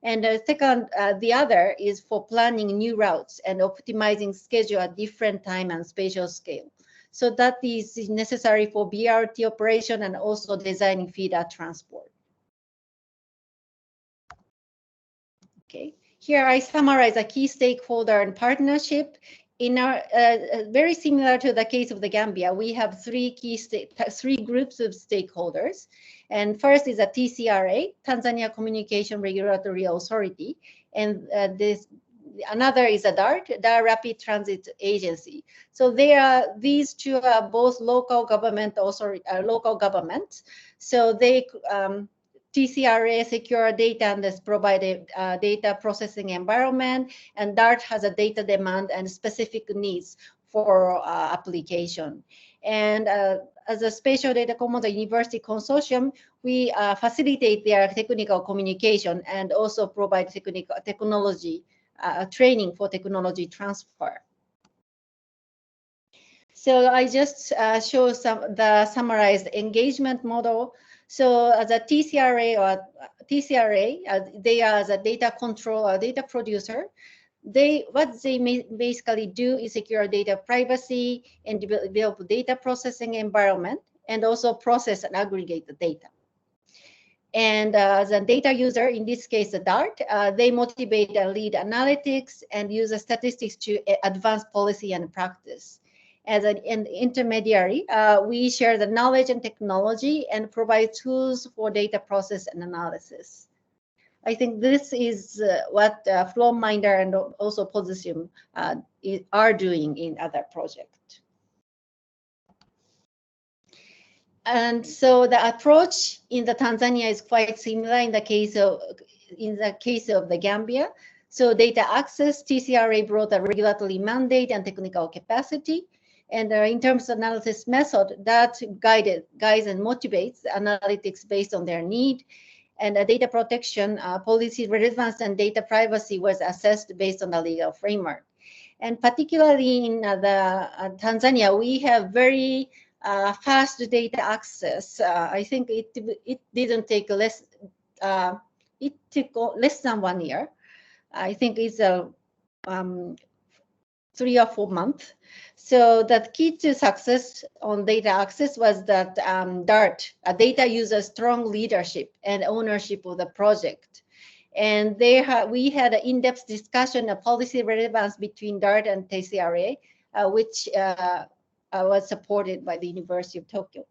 Speaker 5: And the other is for planning new routes and optimizing schedule at different time and spatial scale. So that is necessary for BRT operation and also designing feeder transport. Okay, here I summarize a key stakeholder and partnership. In our very similar to the case of the Gambia, we have 3 groups of stakeholders. And first is a TCRA, Tanzania Communication Regulatory Authority, and another is a DART, Dar Rapid Transit Agency. So these 2 are both local governments. So they TCRA secure data and has provided data processing environment, and DART has a data demand and specific needs for application. And as a Spatial Data Commons University Consortium, we facilitate their technical communication and also provide technology training for technology transfer. So I just show the summarized engagement model. So as a TCRA, they are the data control or data producer. What they basically do is secure data privacy and develop data processing environment, and also process and aggregate the data. And the data user, in this case, the DART, they motivate and lead analytics and use the statistics to advance policy and practice. As an intermediary, we share the knowledge and technology and provide tools for data process and analysis. I think this is what FlowMinder and also Position are doing in other projects. And so the approach in the Tanzania is quite similar in the case of the Gambia. So data access, TCRA brought a regulatory mandate and technical capacity. And in terms of analysis method, that guides and motivates analytics based on their need. And data protection, policy relevance, and data privacy was assessed based on the legal framework. And particularly in Tanzania, we have very fast data access. I think it didn't take less. It took less than 1 year. I think it's 3 or 4 months. So the key to success on data access was that DART, data user strong leadership and ownership of the project. And we had an in-depth discussion of policy relevance between DART and TCRA, which was supported by the University of Tokyo.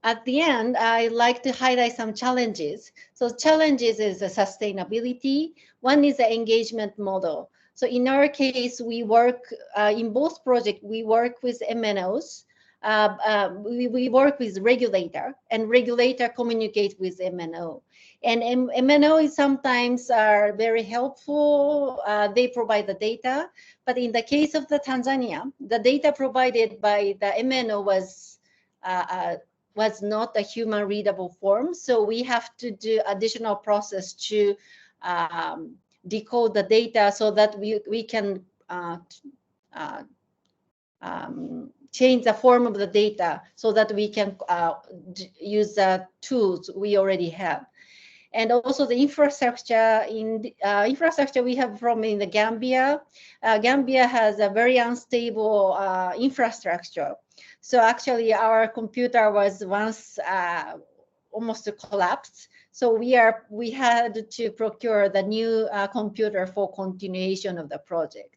Speaker 5: At the end, I'd like to highlight some challenges. So challenges is the sustainability. One is the engagement model. So in our case, we work in both projects, we work with MNOs. We work with regulator, and regulator communicate with MNO. And MNO is sometimes are very helpful. They provide the data. But in the case of the Tanzania, the data provided by the MNO was not a human readable form. So we have to do additional process to decode the data so that we can change the form of the data so that we can use the tools we already have. And also the infrastructure infrastructure we have from in the Gambia. Gambia has a very unstable infrastructure. So actually our computer was once almost collapsed. So we had to procure the new computer for continuation of the project.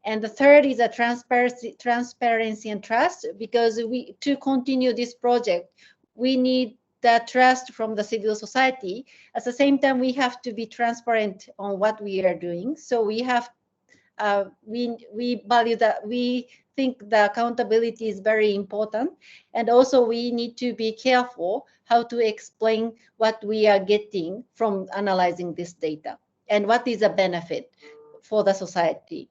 Speaker 5: And the third is a transparency and trust, because to continue this project, we need the trust from the civil society. At the same time, we have to be transparent on what we are doing. So we have we value that. We think the accountability is very important, and also we need to be careful how to explain what we are getting from analyzing this data and what is a benefit for the society.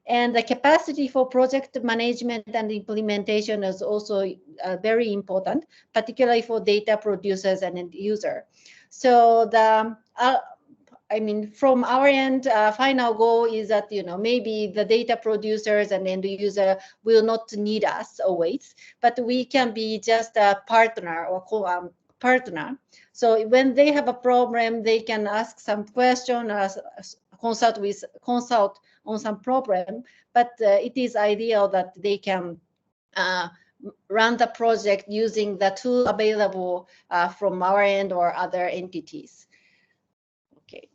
Speaker 5: And the capacity for project management and implementation is also very important, particularly for data producers and end user. So from our end, final goal is that, maybe the data producers and end user will not need us always, but we can be just a partner or partner. So when they have a problem, they can ask some question, consult on some problem, but it is ideal that they can run the project using the tool available from our end or other entities. Okay,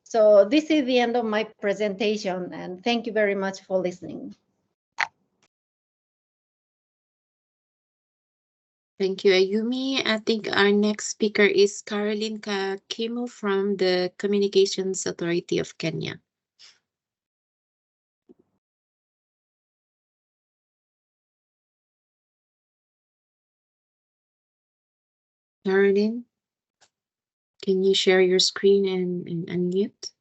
Speaker 5: so this is the end of my presentation, and thank you very much for listening.
Speaker 2: Thank you, Ayumi. I think our next speaker is Caroline Kakimo from the Communications Authority of Kenya. Caroline, can you share your screen and unmute?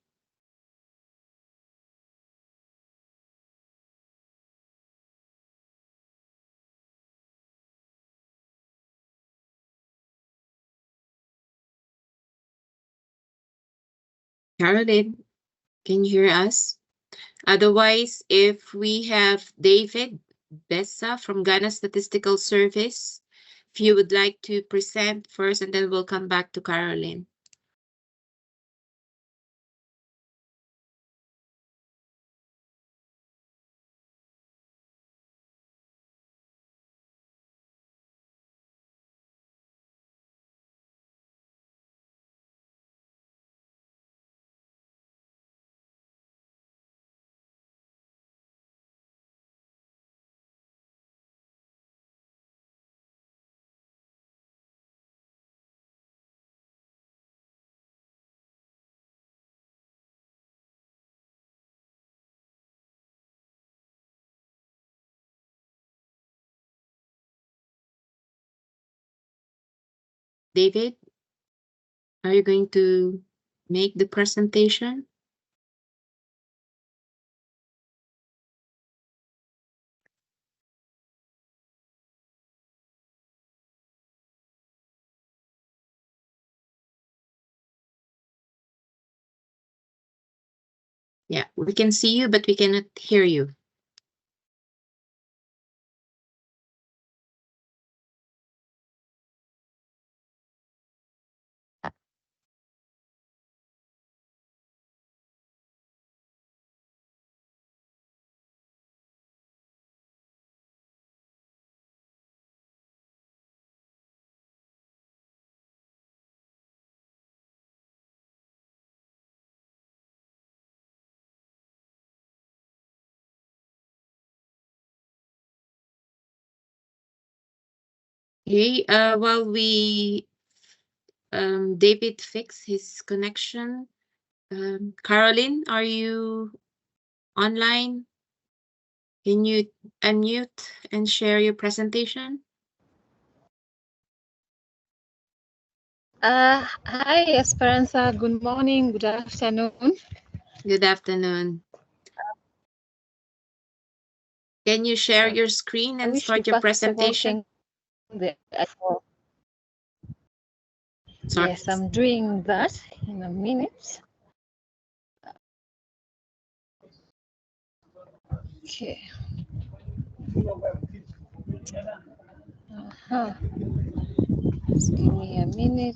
Speaker 2: Caroline, can you hear us? Otherwise, if we have David Bessa from Ghana Statistical Service, if you would like to present first, and then we'll come back to Caroline. David, are you going to make the presentation? Yeah, we can see you, but we cannot hear you. Okay, while we David fix his connection, Caroline, are you online? Can you unmute and share your presentation?
Speaker 6: Hi, Esperanza. Good morning, good afternoon.
Speaker 2: Good afternoon. Can you share your screen and start your presentation? Sorry.
Speaker 6: Yes, I'm doing that in a minute. Okay. Just give me a minute.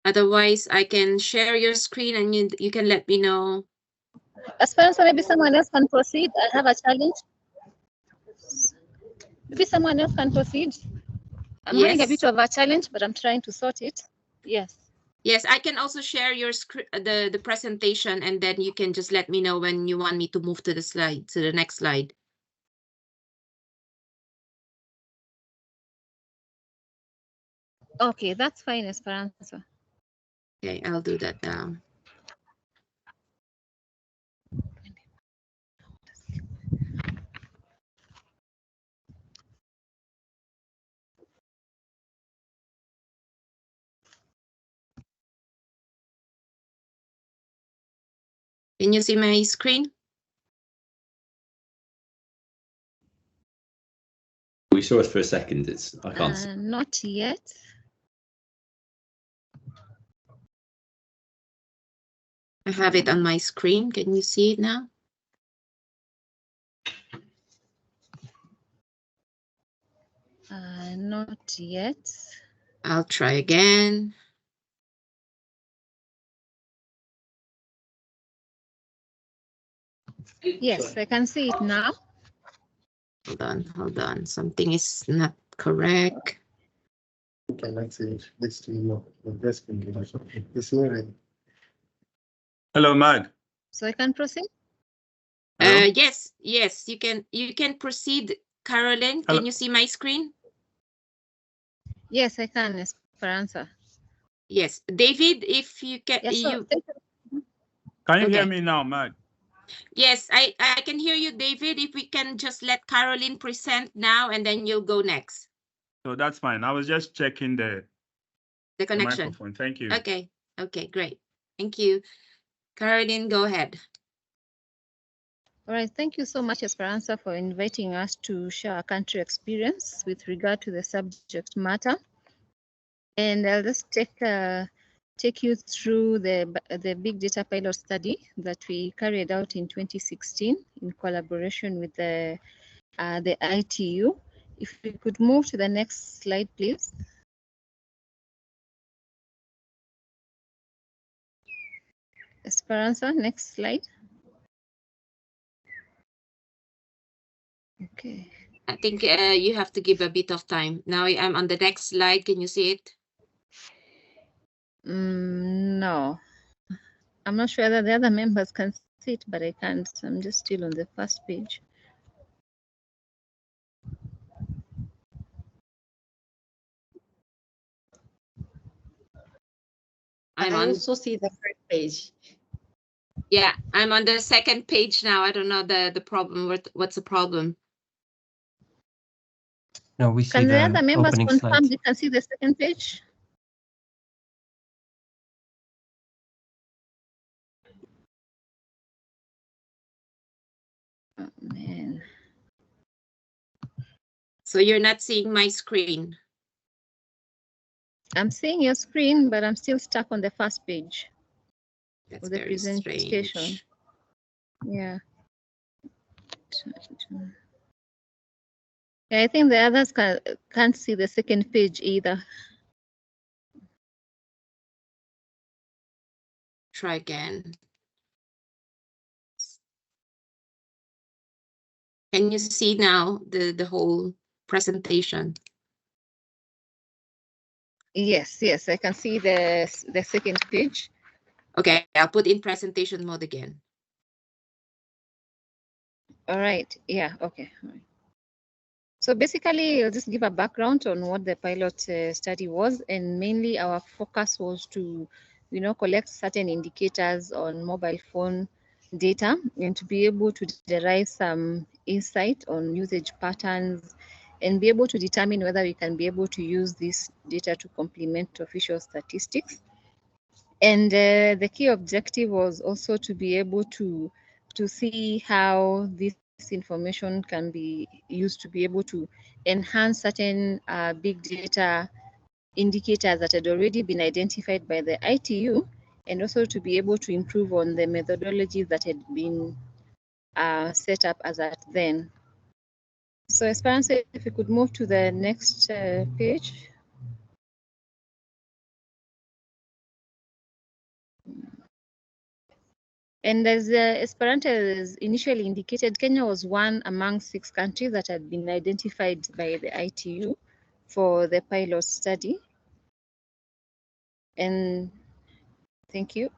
Speaker 2: Otherwise, I can share your screen and you can let me know.
Speaker 6: Esperanza, maybe someone else can proceed. I have a challenge. Maybe someone else can proceed. I'm having a bit of a challenge, but I'm trying to sort it. Yes.
Speaker 2: Yes, I can also share your the presentation, and then you can just let me know when you want me to move to the slide, to the next slide.
Speaker 6: Okay, that's fine, Esperanza.
Speaker 2: Okay, I'll do that now. Can you see my screen?
Speaker 3: We saw it for a second. I can't see.
Speaker 6: Not yet.
Speaker 2: I have it on my screen. Can you see it now?
Speaker 6: Not yet.
Speaker 2: I'll try again.
Speaker 6: Yes, I can see it now.
Speaker 2: Hold on. Something is not correct.
Speaker 7: Hello, Mag.
Speaker 6: So I can proceed?
Speaker 2: Yes, you can proceed, Caroline.
Speaker 7: Hello.
Speaker 2: Can you see my screen?
Speaker 6: Yes, I can, Esperanza.
Speaker 2: Yes, David, if you can,
Speaker 6: Yes, so
Speaker 7: Can you hear me now, Mag?
Speaker 2: Yes, I can hear you, David. If we can just let Caroline present now, and then you'll go next.
Speaker 7: So that's fine. I was just checking the
Speaker 2: connection.
Speaker 7: The microphone. Thank you.
Speaker 2: Okay, great. Thank you. Caroline, go ahead.
Speaker 6: All right, thank you so much, Esperanza, for inviting us to share our country experience with regard to the subject matter. And I'll just take you through the big data pilot study that we carried out in 2016 in collaboration with the ITU. If we could move to the next slide, please. Esperanza, next slide. Okay.
Speaker 2: I think you have to give a bit of time. Now I'm on the next slide. Can you see it?
Speaker 6: No. I'm not sure that the other members can see it, but I can't. I'm just still on the first page.
Speaker 5: I also see the first page.
Speaker 2: Yeah, I'm on the second page now. I don't know the problem. What's the problem?
Speaker 4: No, we see
Speaker 6: Can the other members
Speaker 4: opening
Speaker 6: confirm
Speaker 4: slides.
Speaker 6: they can see the second page? Oh, man.
Speaker 2: So you're not seeing my screen.
Speaker 6: I'm seeing your screen, but I'm still stuck on the first page
Speaker 2: That's
Speaker 6: of the
Speaker 2: very
Speaker 6: presentation.
Speaker 2: strange.
Speaker 6: Yeah. Yeah, I think the others can't see the second page either.
Speaker 2: Try again. Can you see now the whole presentation?
Speaker 6: Yes, yes, I can see the second page.
Speaker 2: Okay, I'll put in presentation mode again.
Speaker 6: All right. Yeah. Okay. All right. So basically, I'll just give a background on what the pilot study was, and mainly our focus was to, collect certain indicators on mobile phone data and to be able to derive some insight on usage patterns and be able to determine whether we can be able to use this data to complement official statistics. And the key objective was also to be able to see how this information can be used to be able to enhance certain big data indicators that had already been identified by the ITU, and also to be able to improve on the methodologies that had been set up as at then. So Esperanza, if we could move to the next page. And as Esperanza has initially indicated, Kenya was one among 6 countries that had been identified by the ITU for the pilot study. And thank you.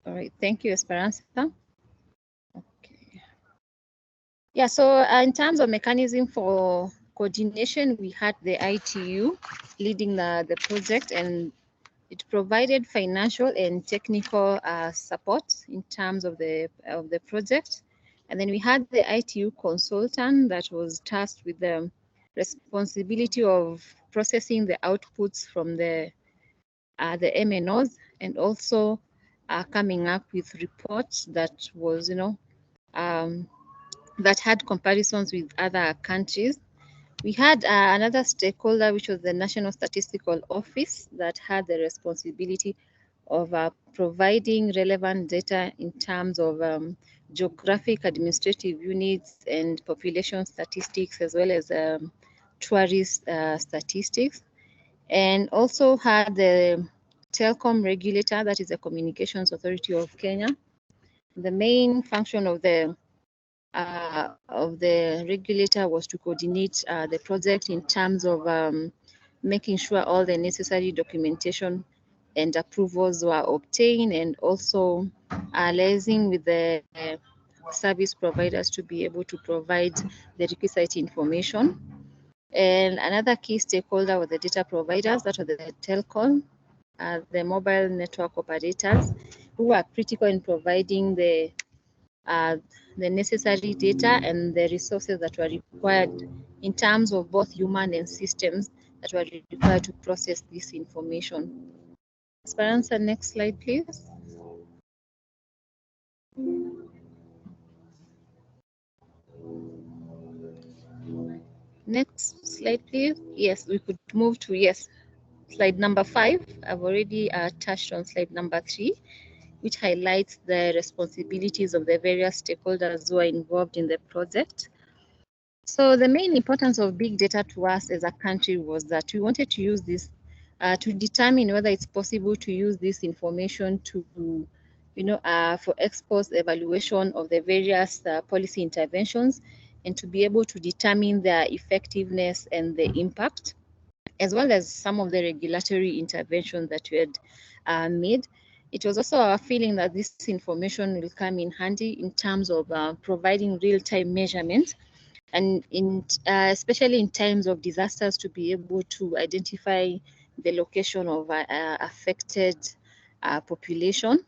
Speaker 6: All right, thank you, Esperanza. Okay. Yeah, so in terms of mechanism for coordination, we had the ITU leading the project, and it provided financial and technical support in terms of the project. And then we had the ITU consultant that was tasked with the responsibility of processing the outputs from the MNOs, and also coming up with reports that was, that had comparisons with other countries. We had another stakeholder, which was the National Statistical Office, that had the responsibility of providing relevant data in terms of geographic administrative units and population statistics, as well as tourist statistics. And also had the telecom regulator, that is the Communications Authority of Kenya. The main function of the regulator was to coordinate the project in terms of making sure all the necessary documentation and approvals were obtained, and also liaising with the service providers to be able to provide the requisite information. And another key stakeholder were the data providers, that were the telecom, the mobile network operators, who are critical in providing the necessary data and the resources that were required in terms of both human and systems that were required to process this information. Esperanza, next slide, please. Next slide, please. Yes, we could move to, yes, slide number 5. I've already touched on slide number 3, which highlights the responsibilities of the various stakeholders who are involved in the project. So the main importance of big data to us as a country was that we wanted to use this to determine whether it's possible to use this information to, for ex post evaluation of the various policy interventions, and to be able to determine their effectiveness and the impact, as well as some of the regulatory interventions that we had made. It was also our feeling that this information will come in handy in terms of providing real-time measurement, and especially in times of disasters, to be able to identify the location of affected population.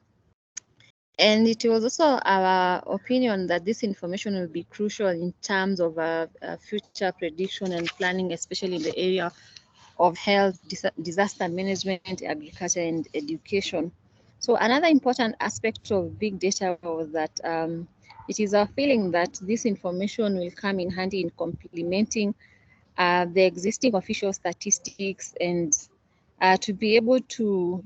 Speaker 6: And it was also our opinion that this information will be crucial in terms of future prediction and planning, especially in the area of health, disaster management, agriculture, and education. So another important aspect of big data was that it is our feeling that this information will come in handy in complementing the existing official statistics, and to be able to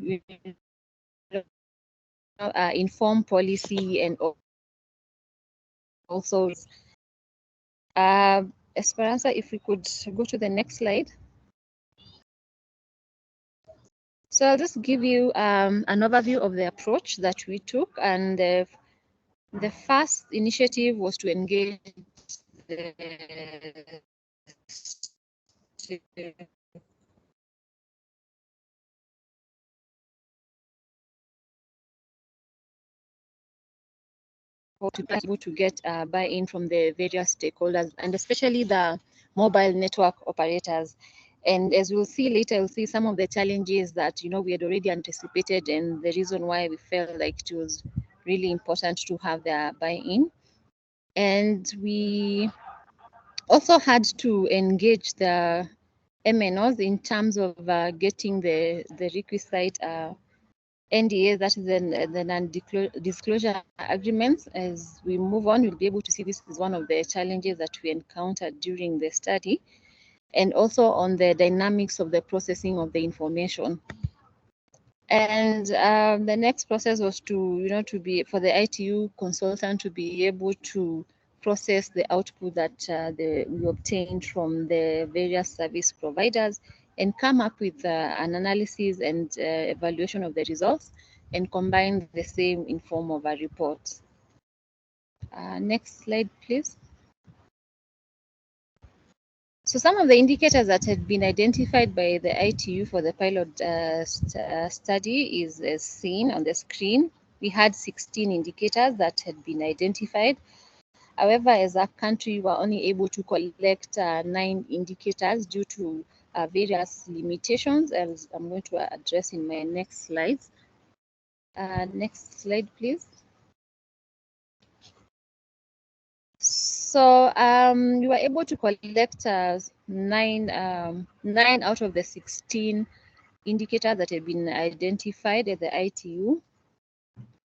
Speaker 6: inform policy, and also Esperanza, if we could go to the next slide. So I'll just give you an overview of the approach that we took, and the first initiative was to engage the to be able to get buy-in from the various stakeholders, and especially the mobile network operators. And as we'll see later, we'll see some of the challenges that we had already anticipated, and the reason why we felt like it was really important to have their buy-in. And we also had to engage the MNOs in terms of getting the requisite NDA, that is the non-disclosure agreements. As we move on, we'll be able to see this is one of the challenges that we encountered during the study, and also on the dynamics of the processing of the information. And the next process was to be for the ITU consultant to be able to process the output that we obtained from the various service providers, and come up with an analysis and evaluation of the results, and combine the same in form of a report. Next slide, please. So some of the indicators that had been identified by the ITU for the pilot study is as seen on the screen. We had 16 indicators that had been identified. However, as a country, we were only able to collect 9 indicators due to various limitations, as I'm going to address in my next slides. Next slide, please. So we were able to collect 9 out of the 16 indicators that have been identified at the ITU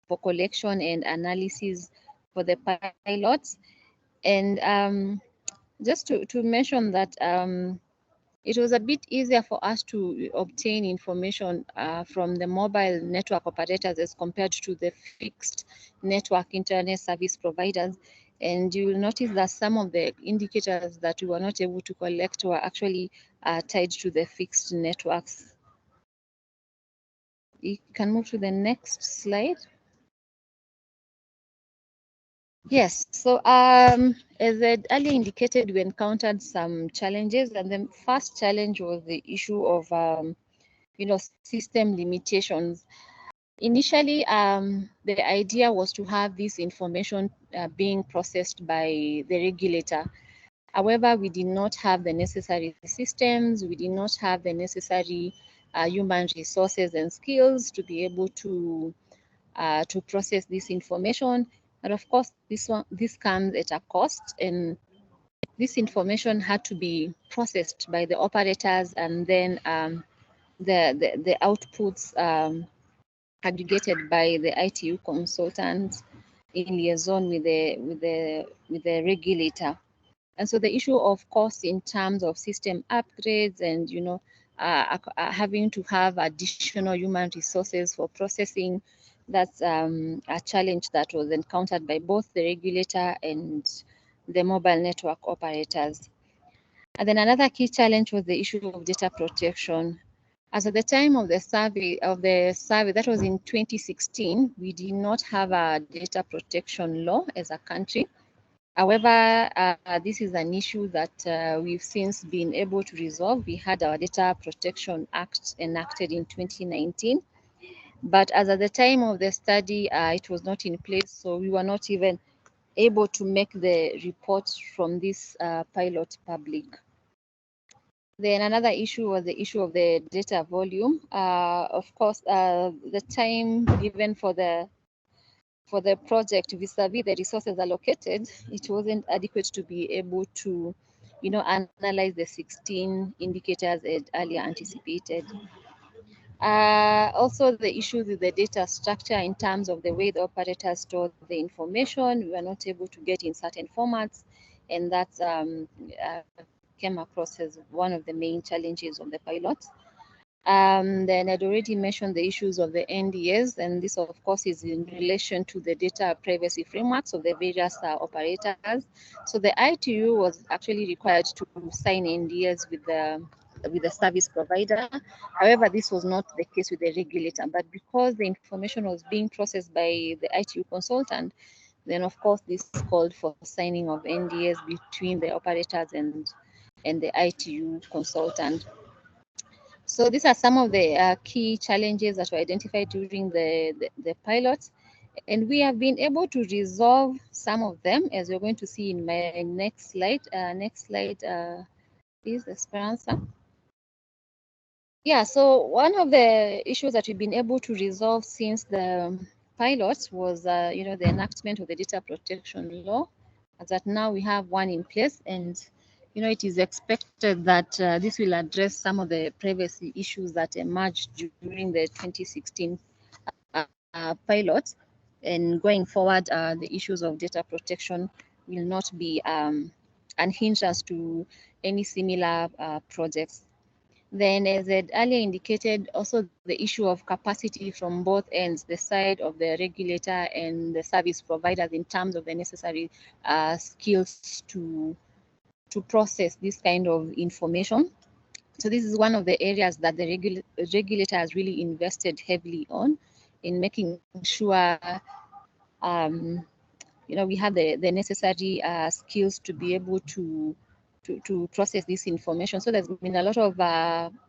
Speaker 6: for collection and analysis for the pilots. And just to mention that it was a bit easier for us to obtain information from the mobile network operators as compared to the fixed network internet service providers. And you will notice that some of the indicators that we were not able to collect were actually tied to the fixed networks. You can move to the next slide. Yes, so as I earlier indicated, we encountered some challenges, and the first challenge was the issue of system limitations. Initially, the idea was to have this information being processed by the regulator. However, we did not have the necessary systems, we did not have the necessary human resources and skills to be able to process this information. And of course, this comes at a cost, and this information had to be processed by the operators, and then the outputs aggregated by the ITU consultants in liaison with the regulator. And so the issue of cost in terms of system upgrades and, having to have additional human resources for processing, that's a challenge that was encountered by both the regulator and the mobile network operators. And then another key challenge was the issue of data protection. As at the time of the survey, that was in 2016, we did not have a data protection law as a country. However, this is an issue that we've since been able to resolve. We had our Data Protection Act enacted in 2019, but as at the time of the study, it was not in place, so we were not even able to make the reports from this pilot public. Then another issue was the issue of the data volume. Of course, the time given for the project vis-a-vis the resources allocated, it wasn't adequate to be able to, analyze the 16 indicators as earlier anticipated. Also, the issues with the data structure in terms of the way the operators store the information, we were not able to get in certain formats, and that came across as one of the main challenges of the pilot. Then I'd already mentioned the issues of the NDAs, and this, of course, is in relation to the data privacy frameworks of the various operators. So the ITU was actually required to sign NDAs with the service provider. However, this was not the case with the regulator, but because the information was being processed by the ITU consultant, then of course this called for signing of NDAs between the operators and the ITU consultant. So these are some of the key challenges that were identified during the pilot, and we have been able to resolve some of them, as you're going to see in my next slide. Next slide, please, Esperanza. Yeah, so one of the issues that we've been able to resolve since the pilot was, the enactment of the data protection law, as that now we have one in place, and it is expected that this will address some of the privacy issues that emerged during the 2016 pilot. And going forward, the issues of data protection will not be an hindrance to any similar projects. Then, as I earlier indicated, also the issue of capacity from both ends, the side of the regulator and the service providers, in terms of the necessary skills to process this kind of information. So this is one of the areas that the regulator has really invested heavily on, in making sure we have the necessary skills to be able to process this information. So there's been a lot of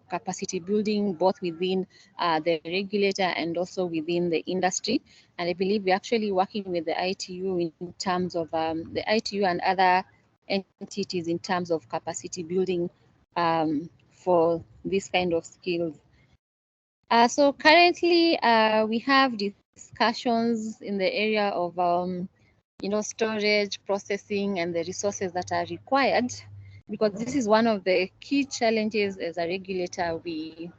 Speaker 6: capacity building, both within the regulator and also within the industry. And I believe we're actually working with the ITU in terms of the ITU and other entities in terms of capacity building for this kind of skills. So currently we have discussions in the area of storage, processing, and the resources that are required, because this is one of the key challenges as a regulator we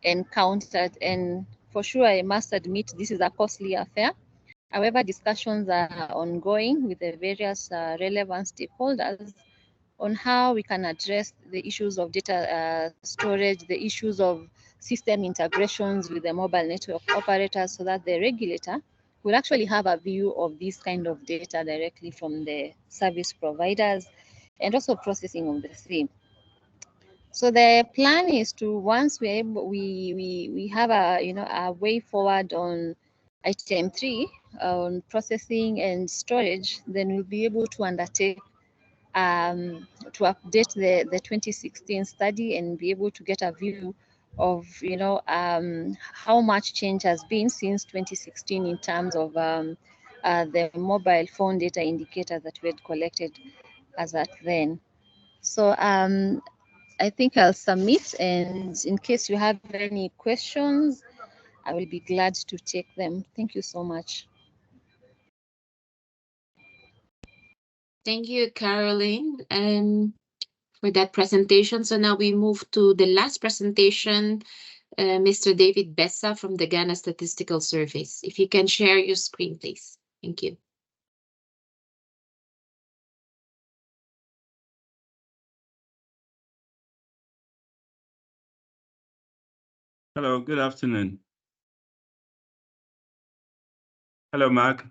Speaker 6: encountered. And for sure, I must admit, this is a costly affair. However, discussions are ongoing with the various relevant stakeholders on how we can address the issues of data storage, the issues of system integrations with the mobile network operators, so that the regulator will actually have a view of this kind of data directly from the service providers, and also processing of the same. So the plan is to, once we have a way forward on item 3 on processing and storage, then we'll be able to undertake to update the 2016 study and be able to get a view of how much change has been since 2016 in terms of the mobile phone data indicator that we had collected as at then. So I think I'll submit, and in case you have any questions, I will be glad to take them. Thank you so much.
Speaker 2: Thank you, Caroline, for that presentation. So now we move to the last presentation, Mr. David Bessa from the Ghana Statistical Service. If you can share your screen, please. Thank you.
Speaker 7: Hello, good afternoon. Hello, Mark.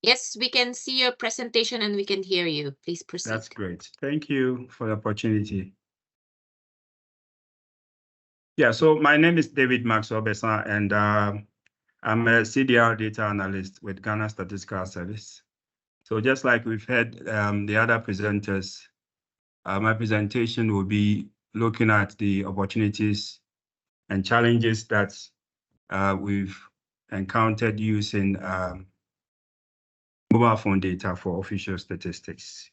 Speaker 2: Yes, we can see your presentation and we can hear you. Please proceed.
Speaker 7: That's great. Thank you for the opportunity. Yeah, so my name is David Maxwell Besson, and I'm a CDR data analyst with Ghana Statistical Service. So just like we've heard the other presenters, my presentation will be looking at the opportunities and challenges that we've encountered using mobile phone data for official statistics.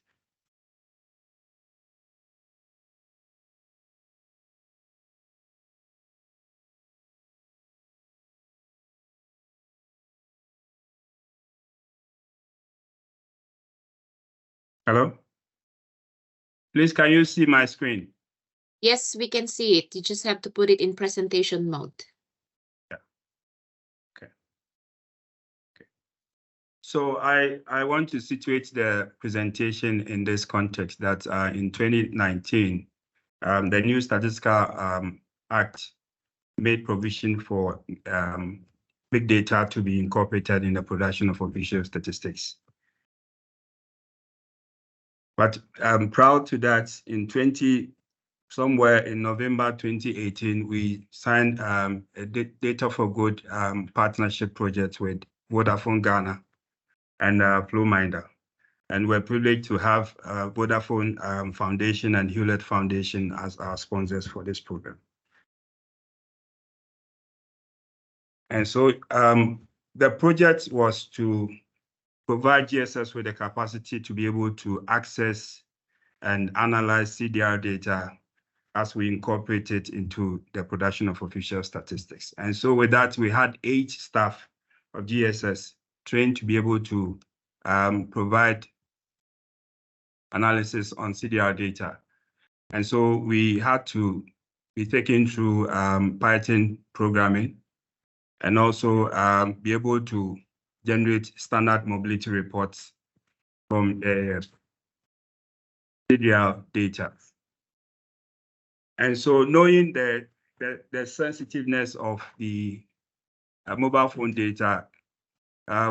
Speaker 7: Hello? Please, can you see my screen?
Speaker 2: Yes, we can see it. You just have to put it in presentation mode.
Speaker 7: Yeah. Okay. So I want to situate the presentation in this context that in 2019, the new Statistical Act made provision for big data to be incorporated in the production of official statistics. But prior to that, somewhere in November 2018, we signed a Data for Good partnership project with Vodafone Ghana and Flowminder. And we're privileged to have Vodafone Foundation and Hewlett Foundation as our sponsors for this program. And so the project was to provide GSS with the capacity to be able to access and analyze CDR data as we incorporate it into the production of official statistics. And so with that, we had 8 staff of GSS trained to be able to provide analysis on CDR data. And so we had to be taken through Python programming and also be able to generate standard mobility reports from CDR data. And so knowing the sensitiveness of the mobile phone data,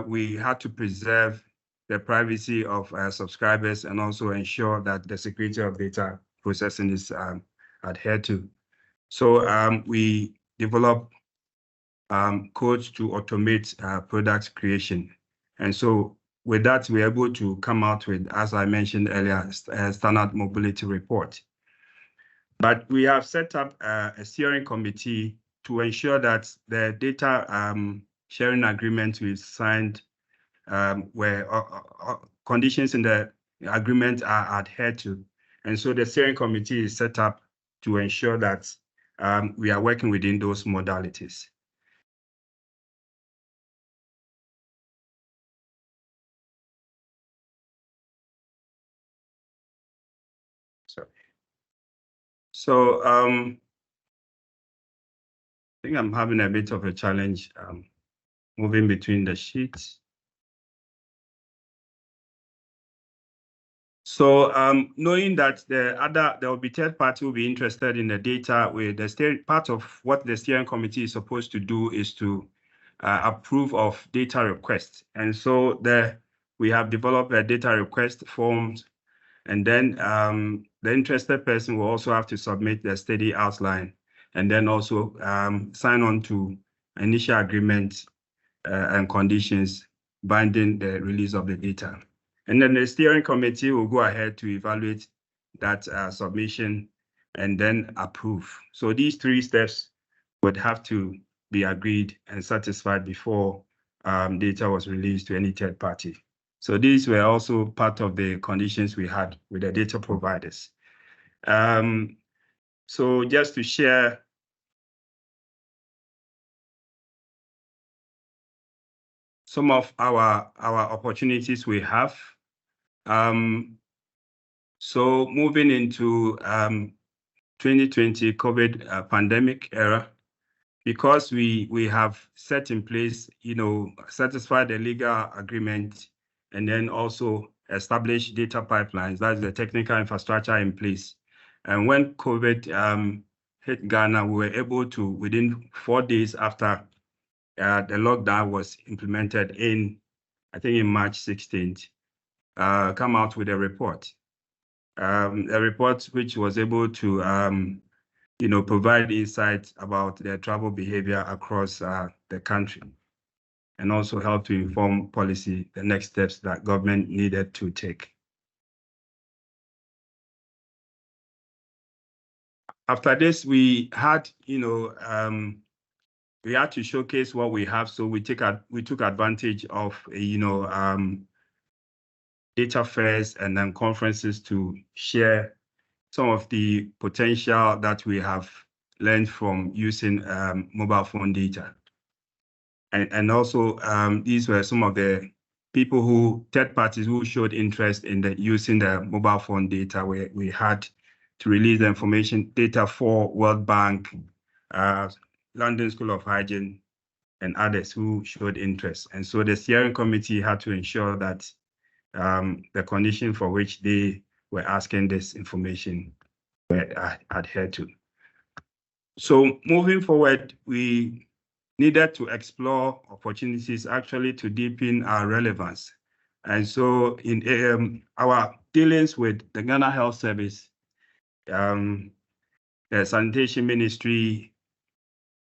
Speaker 7: we had to preserve the privacy of subscribers and also ensure that the security of data processing is adhered to. So we developed codes to automate product creation. And so with that, we're able to come out with, as I mentioned earlier, a standard mobility report. But we have set up a steering committee to ensure that the data sharing agreement we signed where conditions in the agreement are adhered to. And so the steering committee is set up to ensure that we are working within those modalities. So I think I'm having a bit of a challenge moving between the sheets. So knowing that there will be third party will be interested in the data, with the part of what the steering committee is supposed to do is to approve of data requests. And so we have developed a data request forms, and then the interested person will also have to submit the study outline and then also sign on to initial agreement and conditions binding the release of the data. And then the steering committee will go ahead to evaluate that submission and then approve. So these 3 steps would have to be agreed and satisfied before data was released to any third party. So these were also part of the conditions we had with the data providers. So just to share some of our opportunities we have. So moving into 2020 COVID pandemic era, because we have set in place, satisfied the legal agreement and then also establish data pipelines, that's the technical infrastructure in place. And when COVID hit Ghana, we were able to, within 4 days after the lockdown was implemented I think in March 16th, come out with a report. A report which was able to, provide insights about their travel behavior across the country, and also help to inform policy, the next steps that government needed to take. After this, we had, we had to showcase what we have. So we took advantage of, data fairs and then conferences to share some of the potential that we have learned from using mobile phone data. And also, these were some of the third parties who showed interest in using the mobile phone data, where we had to release the information data for World Bank, London School of Hygiene, and others who showed interest. And so the steering committee had to ensure that the condition for which they were asking this information were adhered to. So moving forward, we needed to explore opportunities actually to deepen our relevance. And so in our dealings with the Ghana Health Service, the Sanitation Ministry,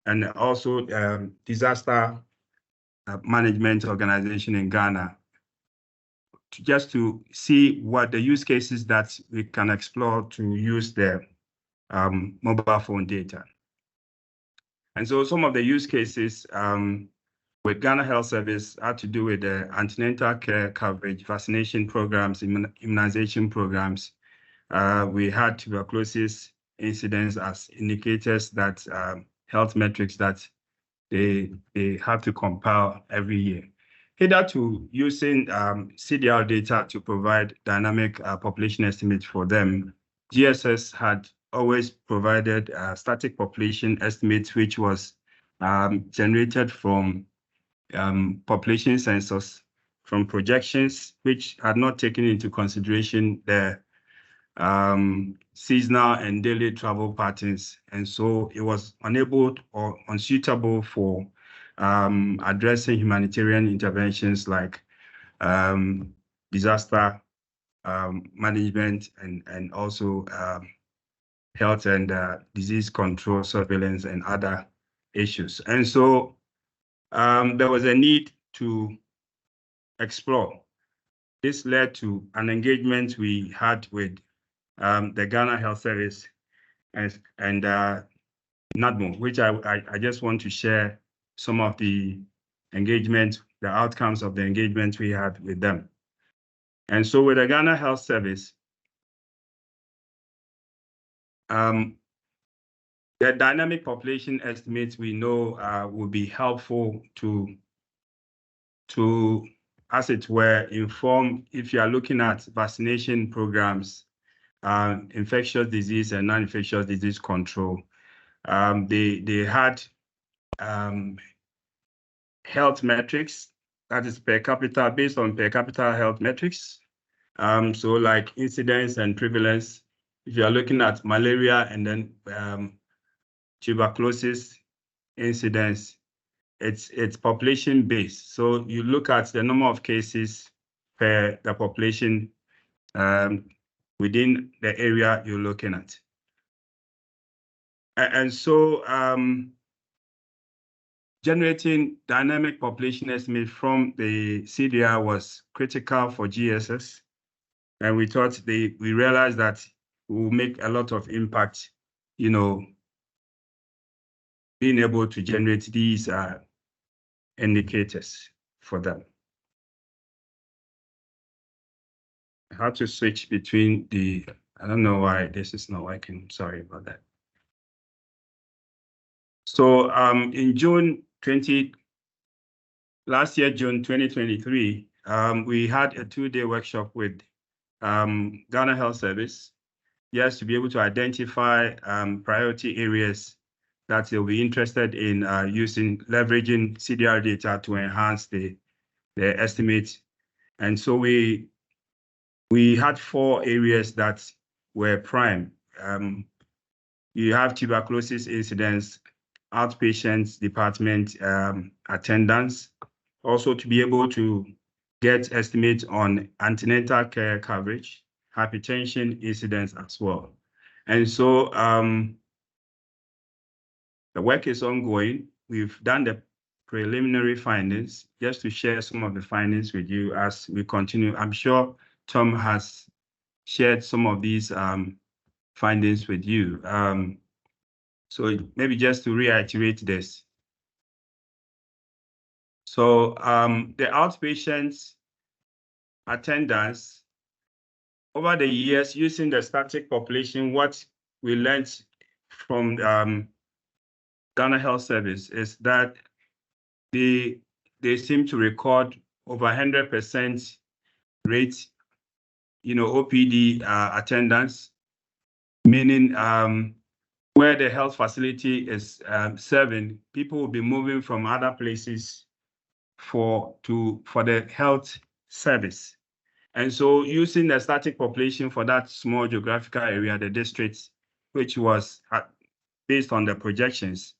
Speaker 7: and also disaster management organization in Ghana, just to see what the use cases that we can explore to use the mobile phone data. And so some of the use cases with Ghana Health Service had to do with the antenatal care coverage, vaccination programs, immunization programs. We had tuberculosis incidents as indicators that health metrics that they have to compile every year. Hitherto, using CDR data to provide dynamic population estimates for them, GSS had always provided static population estimates, which was generated from population census, from projections, which had not taken into consideration the seasonal and daily travel patterns. And so it was unable or unsuitable for addressing humanitarian interventions like disaster management and also health and disease control, surveillance, and other issues. And so there was a need to explore. This led to an engagement we had with the Ghana Health Service and NADMO, which I just want to share some of the engagement, the outcomes of the engagement we had with them. And so with the Ghana Health Service, the dynamic population estimates we know will be helpful to, as it were, inform if you are looking at vaccination programs, infectious disease and non-infectious disease control. They had health metrics, that is per capita, based on per capita health metrics. So like incidence and prevalence, if you are looking at malaria and then tuberculosis incidence, it's population based. So you look at the number of cases per the population within the area you're looking at. And so generating dynamic population estimate from the CDR was critical for GSS. And we thought we realized that we will make a lot of impact, being able to generate these indicators for them. I had to switch between I don't know why this is not working. Sorry about that. So in last year, June 2023, we had a 2-day workshop with Ghana Health Service, yes, to be able to identify priority areas that they'll be interested in leveraging CDR data to enhance the estimate. And so we had 4 areas that were prime. you have tuberculosis incidents, outpatient department attendance, also to be able to get estimates on antenatal care coverage, hypertension incidents as well. And so the work is ongoing. We've done the preliminary findings, just to share some of the findings with you as we continue. I'm sure Tom has shared some of these findings with you. So maybe just to reiterate this. So the outpatient attendance, over the years, using the static population, what we learned from Ghana Health Service is that they seem to record over 100% rate, OPD attendance, meaning where the health facility is serving, people will be moving from other places for the health service. And so using the static population for that small geographical area, the districts, which was based on the projections,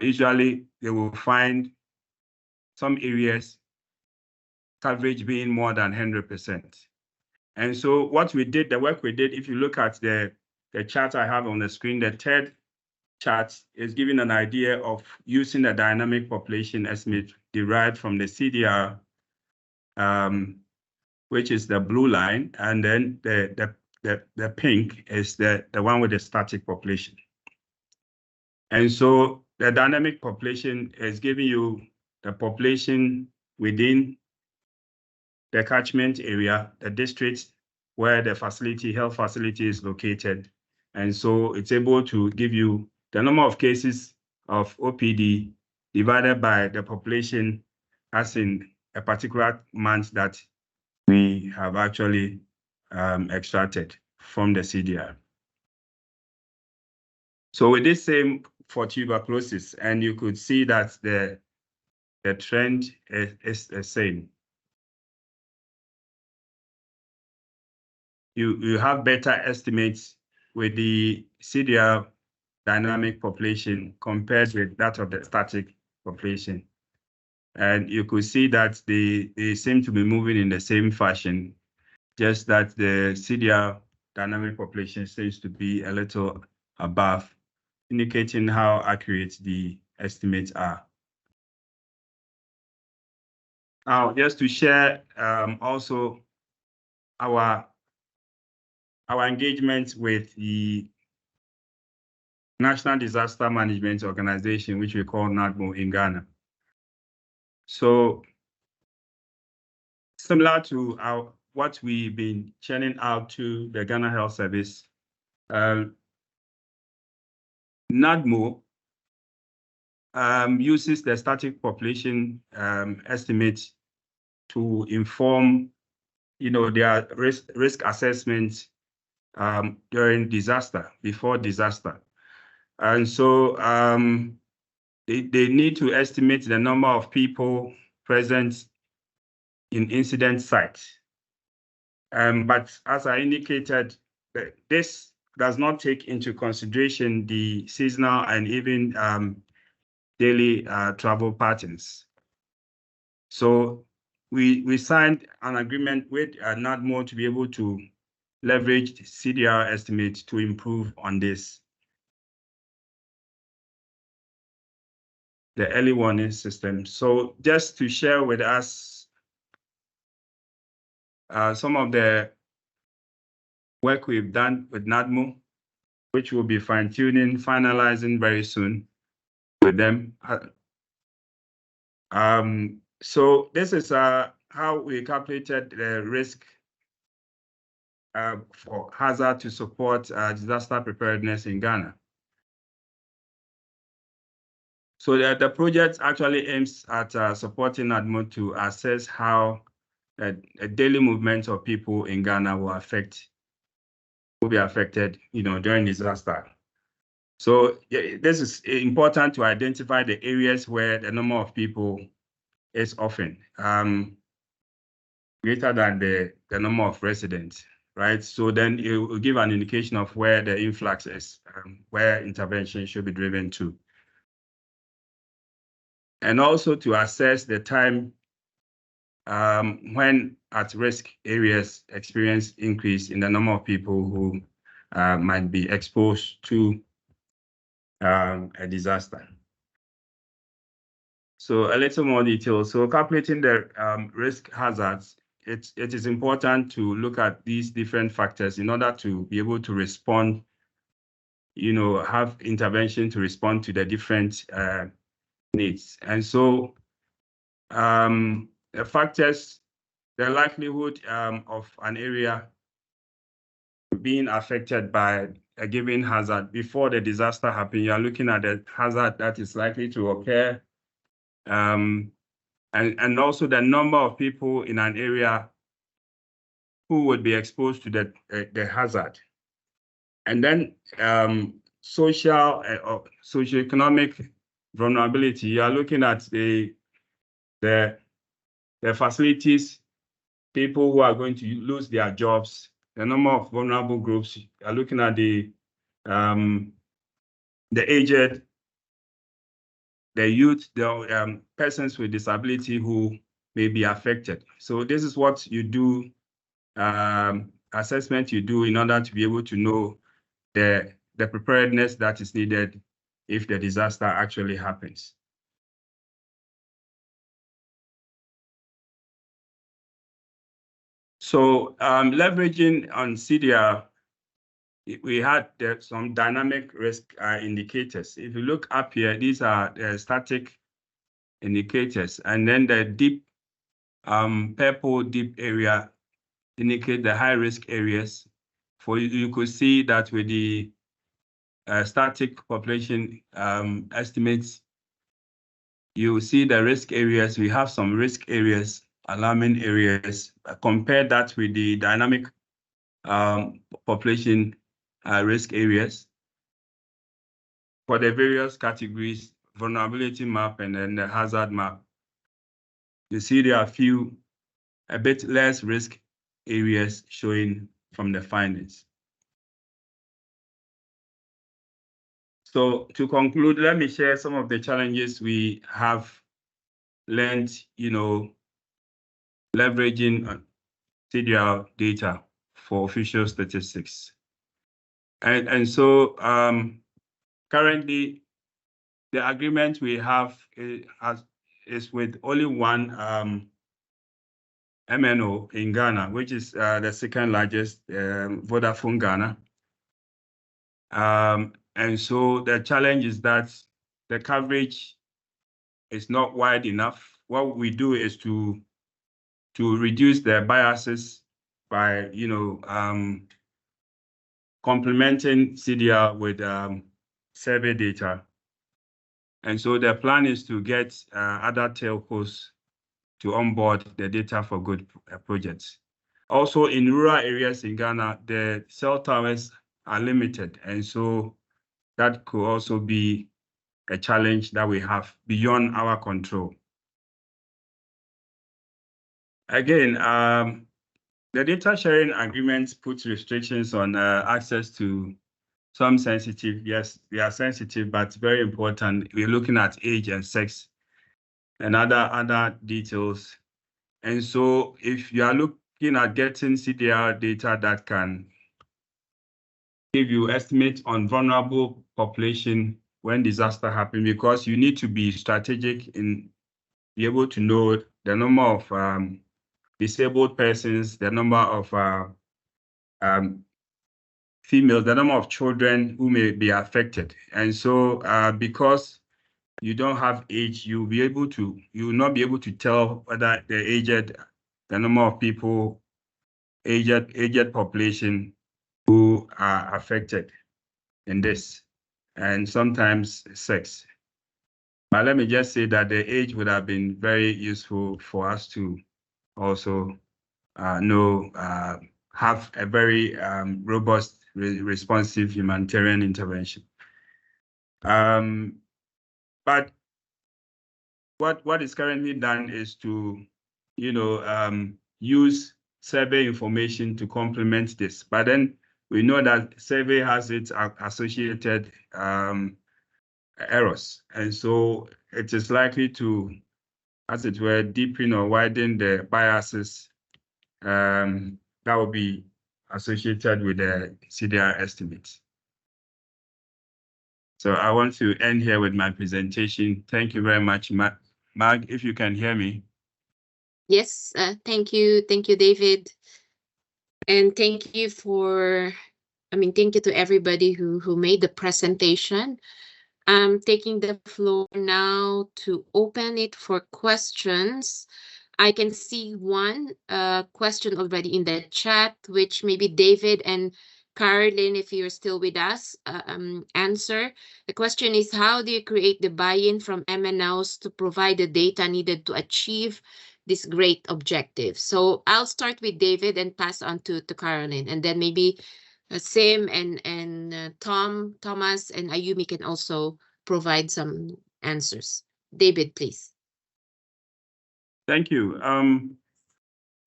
Speaker 7: usually they will find some areas coverage being more than 100%. And so what we did, the work we did, if you look at the chart I have on the screen, the third chart is giving an idea of using the dynamic population estimate derived from the CDR, which is the blue line, and then the pink is the one with the static population. And so the dynamic population is giving you the population within the catchment area, the district where the health facility is located. And so it's able to give you the number of cases of OPD divided by the population as in a particular month that we have actually extracted from the CDR. So we did same for tuberculosis, and you could see that the trend is the same. You have better estimates with the CDR dynamic population compared with that of the static population. And you could see that they seem to be moving in the same fashion, just that the CDR dynamic population seems to be a little above, indicating how accurate the estimates are. Now, just to share also our engagement with the National Disaster Management Organization, which we call NADMO in Ghana. So similar to what we've been churning out to the Ghana Health Service, NADMO uses the static population estimate to inform, their risk assessment during disaster, before disaster. And so they need to estimate the number of people present in incident sites. But as I indicated, this does not take into consideration the seasonal and even daily travel patterns. So we signed an agreement with NADMO to be able to leverage the CDR estimate to improve on this. The early warning system. So just to share with us some of the work we've done with NADMO, which we'll be fine-tuning, finalizing very soon with them. So this is how we calculated the risk for hazard to support disaster preparedness in Ghana. So the project actually aims at supporting NADMO to assess how a daily movement of people in Ghana will be affected, during disaster. So this is important to identify the areas where the number of people is often greater than the number of residents, right? So then it will give an indication of where the influx is. where intervention should be driven to. And also to assess the time when at-risk areas experience increase in the number of people who might be exposed to a disaster. So a little more detail. So calculating the risk hazards, it is important to look at these different factors in order to be able to respond, have intervention to respond to the different needs. And so the factors, the likelihood of an area being affected by a given hazard before the disaster happens, you are looking at the hazard that is likely to occur, and also the number of people in an area who would be exposed to the hazard. And then social or socioeconomic vulnerability, you are looking at the facilities, people who are going to lose their jobs, the number of vulnerable groups. You are looking at the aged, the youth, the persons with disability who may be affected. So this is what you do, assessment you do in order to be able to know the preparedness that is needed if the disaster actually happens. So leveraging on CDR, we had some dynamic risk indicators. If you look up here, these are the static indicators, and then the deep purple deep area indicate the high risk areas. You could see that with the static population estimates, you see the risk areas. We have some risk areas, alarming areas. Compare that with the dynamic population risk areas. For the various categories, vulnerability map and then the hazard map, you see there are a bit less risk areas showing from the findings. So to conclude, let me share some of the challenges we have learned, leveraging CDR data for official statistics. And so currently, the agreement we have is with only one MNO in Ghana, which is the second largest, Vodafone Ghana. And so the challenge is that the coverage is not wide enough. What we do is to reduce the biases by, complementing CDR with survey data. And so the plan is to get other telcos to onboard the data for good projects. Also in rural areas in Ghana, the cell towers are limited. And so that could also be a challenge that we have beyond our control. Again, the data sharing agreements puts restrictions on access to some sensitive, yes, they are sensitive, but very important. We're looking at age and sex and other details. And so if you are looking at getting CDR data that can give you estimate on vulnerable population when disaster happens, because you need to be strategic in be able to know the number of disabled persons, the number of females, the number of children who may be affected. And so because you don't have age, you will not be able to tell whether the number of people, aged population who are affected in this, and sometimes sex. But let me just say that the age would have been very useful for us to also have a very robust, responsive humanitarian intervention. But what is currently done is to, use survey information to complement this. But then we know that survey has its associated errors. And so it is likely to, as it were, deepen or widen the biases that will be associated with the CDR estimates. So I want to end here with my presentation. Thank you very much, Mag, if you can hear me.
Speaker 2: Yes, thank you, David. And thank you thank you to everybody who made the presentation. I'm taking the floor now to open it for questions. I can see one question already in the chat, which maybe David and Caroline, if you're still with us, answer. The question is, how do you create the buy-in from MNOs to provide the data needed to achieve this great objective? So I'll start with David and pass on to Caroline, and then maybe Sim and Thomas and Ayumi can also provide some answers. David, please.
Speaker 7: Thank you.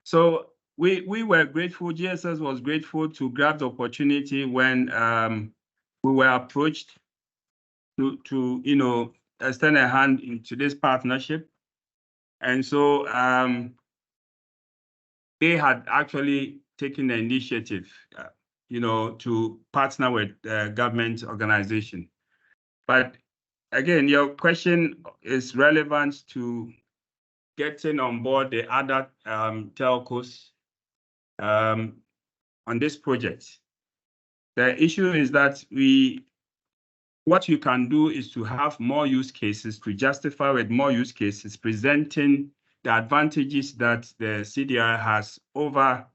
Speaker 7: So we were grateful, GSS was grateful to grab the opportunity when we were approached to extend a hand into this partnership. And so they had actually taken the initiative, to partner with the government organization. But again, your question is relevant to getting on board the other telcos on this project. The issue is that what you can do is to have more use cases, to justify with more use cases, presenting the advantages that the CDR has over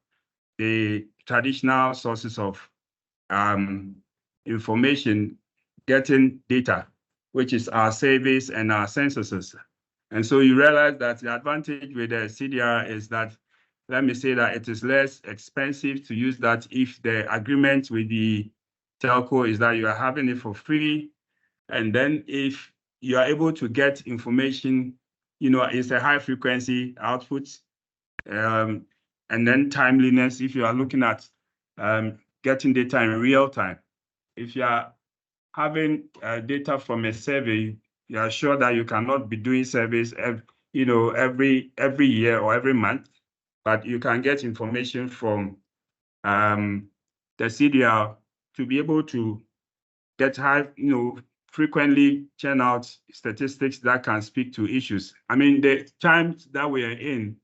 Speaker 7: the traditional sources of information, getting data, which is our surveys and our censuses. And so you realize that the advantage with the CDR is that, let me say that it is less expensive to use that if the agreement with the telco is that you are having it for free. And then if you are able to get information, it's a high frequency output. And then timeliness, if you are looking at getting data in real time. If you are having data from a survey, you are sure that you cannot be doing surveys every year or every month, but you can get information from the CDR to be able to get frequently churn out statistics that can speak to issues. I mean, the times that we are in,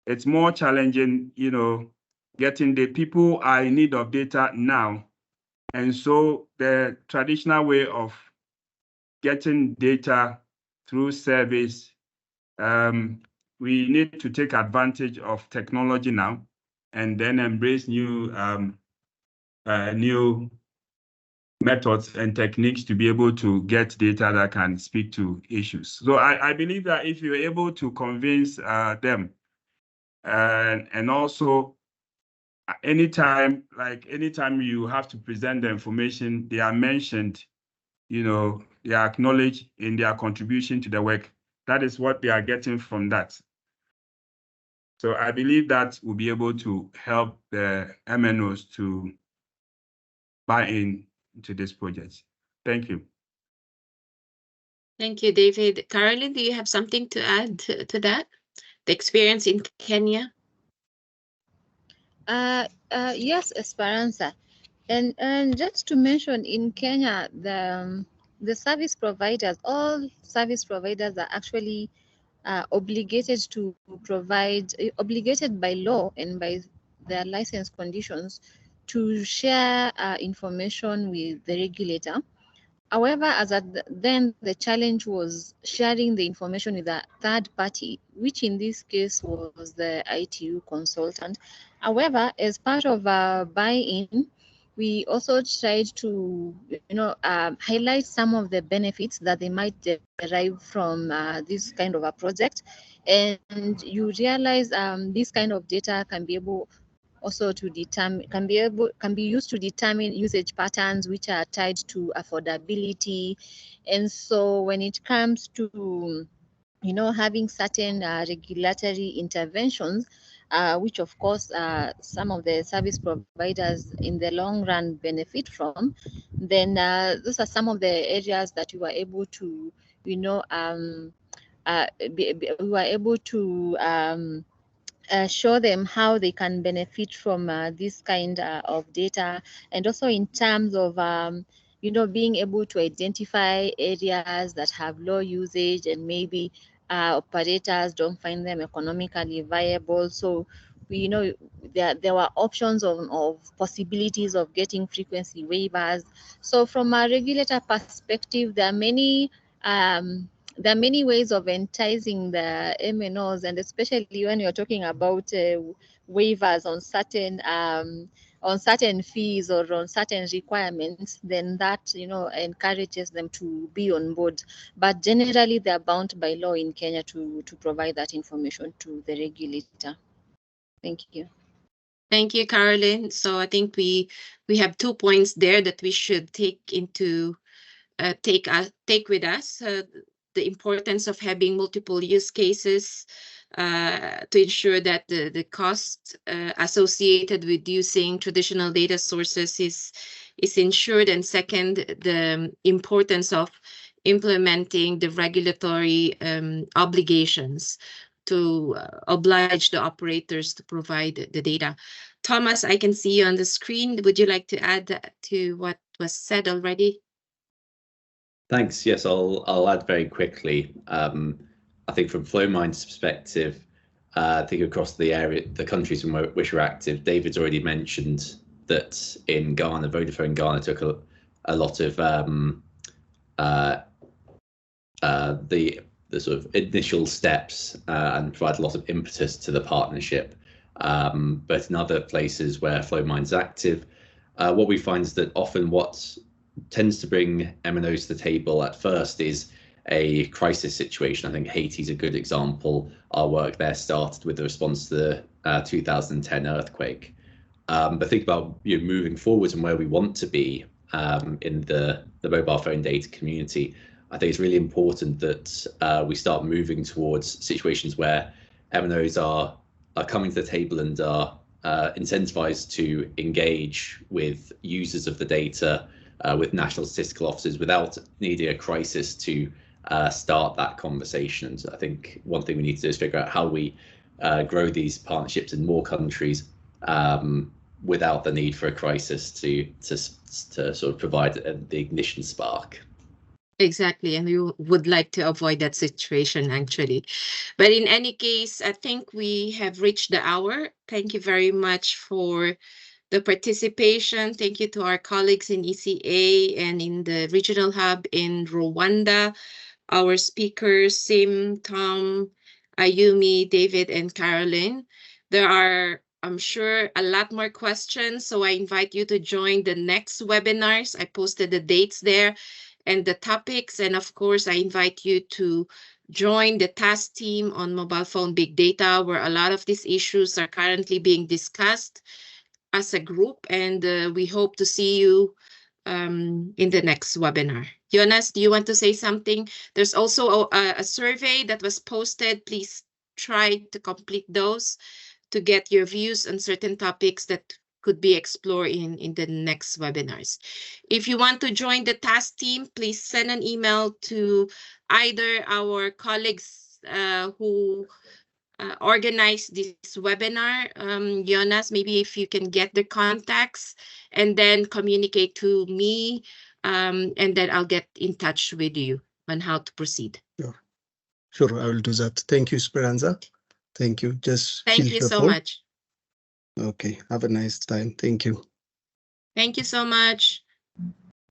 Speaker 7: it's more challenging, getting the people are in need of data now. And so the traditional way of getting data through surveys, we need to take advantage of technology now and then embrace new methods and techniques to be able to get data that can speak to issues. So I believe that if you're able to convince them, and also anytime you have to present the information, they are mentioned, they are acknowledged in their contribution to the work. That is what they are getting from that. So I believe that will be able to help the MNOs to buy into this project. Thank you.
Speaker 2: Thank you, David. Caroline, do you have something to add to that? The experience in Kenya?
Speaker 6: Yes, Esperanza. And just to mention, in Kenya, the service providers, all service providers are actually obligated to provide, obligated by law and by their license conditions to share information with the regulator. However, then the challenge was sharing the information with a third party, which in this case was the ITU consultant. However, as part of our buy-in, we also tried to, highlight some of the benefits that they might derive from this kind of a project. And you realize this kind of data can be able also to determine, can be used to determine usage patterns which are tied to affordability. And so when it comes to having certain regulatory interventions, which of course some of the service providers in the long run benefit from, then those are some of the areas that we were able to, we were able to show them how they can benefit from this kind of data, and also in terms of being able to identify areas that have low usage and maybe operators don't find them economically viable. So there were options of possibilities of getting frequency waivers. So from a regulator perspective, there are many ways of enticing the MNOs, and especially when you're talking about waivers on certain fees or on certain requirements, then that encourages them to be on board. But generally, they are bound by law in Kenya to provide that information to the regulator. Thank you.
Speaker 2: Thank you, Caroline. So I think we have 2 points there that we should take with us. The importance of having multiple use cases to ensure that the cost associated with using traditional data sources is ensured, and second, the importance of implementing the regulatory obligations to oblige the operators to provide the data. Thomas, I can see you on the screen. Would you like to add to what was said already?
Speaker 3: Thanks. Yes, I'll add very quickly. I think from FlowMind's perspective, I think across the countries in which we're active, David's already mentioned that in Ghana, Vodafone Ghana took a lot of the sort of initial steps and provided a lot of impetus to the partnership. But in other places where FlowMind's active, what we find is that often what tends to bring MNOs to the table at first is a crisis situation. I think Haiti is a good example. Our work there started with the response to the 2010 earthquake. But think about moving forward and where we want to be in the mobile phone data community. I think it's really important that we start moving towards situations where MNOs are coming to the table and are incentivized to engage with users of the data, with national statistical offices, without needing a crisis to start that conversation. So I think one thing we need to do is figure out how we grow these partnerships in more countries without the need for a crisis to sort of provide the ignition spark.
Speaker 2: Exactly, and we would like to avoid that situation actually. But in any case, I think we have reached the hour. Thank you very much for the participation. Thank you to our colleagues in ECA and in the regional hub in Rwanda, our speakers, Sim, Tom, Ayumi, David, and Caroline. There are, I'm sure, a lot more questions, so I invite you to join the next webinars. I posted the dates there and the topics, and of course, I invite you to join the task team on mobile phone big data, where a lot of these issues are currently being discussed as a group, and we hope to see you in the next webinar. Jonas, do you want to say something? There's also a survey that was posted. Please try to complete those to get your views on certain topics that could be explored in the next webinars. If you want to join the task team, please send an email to either our colleagues who organize this webinar. Jonas, maybe if you can get the contacts and then communicate to me, and then I'll get in touch with you on how to proceed.
Speaker 8: Sure, I will do that. Thank you, Speranza. Thank you.
Speaker 2: Thank you so much.
Speaker 8: Okay, have a nice time. Thank you.
Speaker 2: Thank you so much.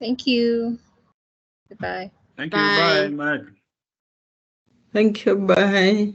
Speaker 6: Thank you. Goodbye.
Speaker 7: Thank you. Bye, Mike.
Speaker 9: Thank you. Bye.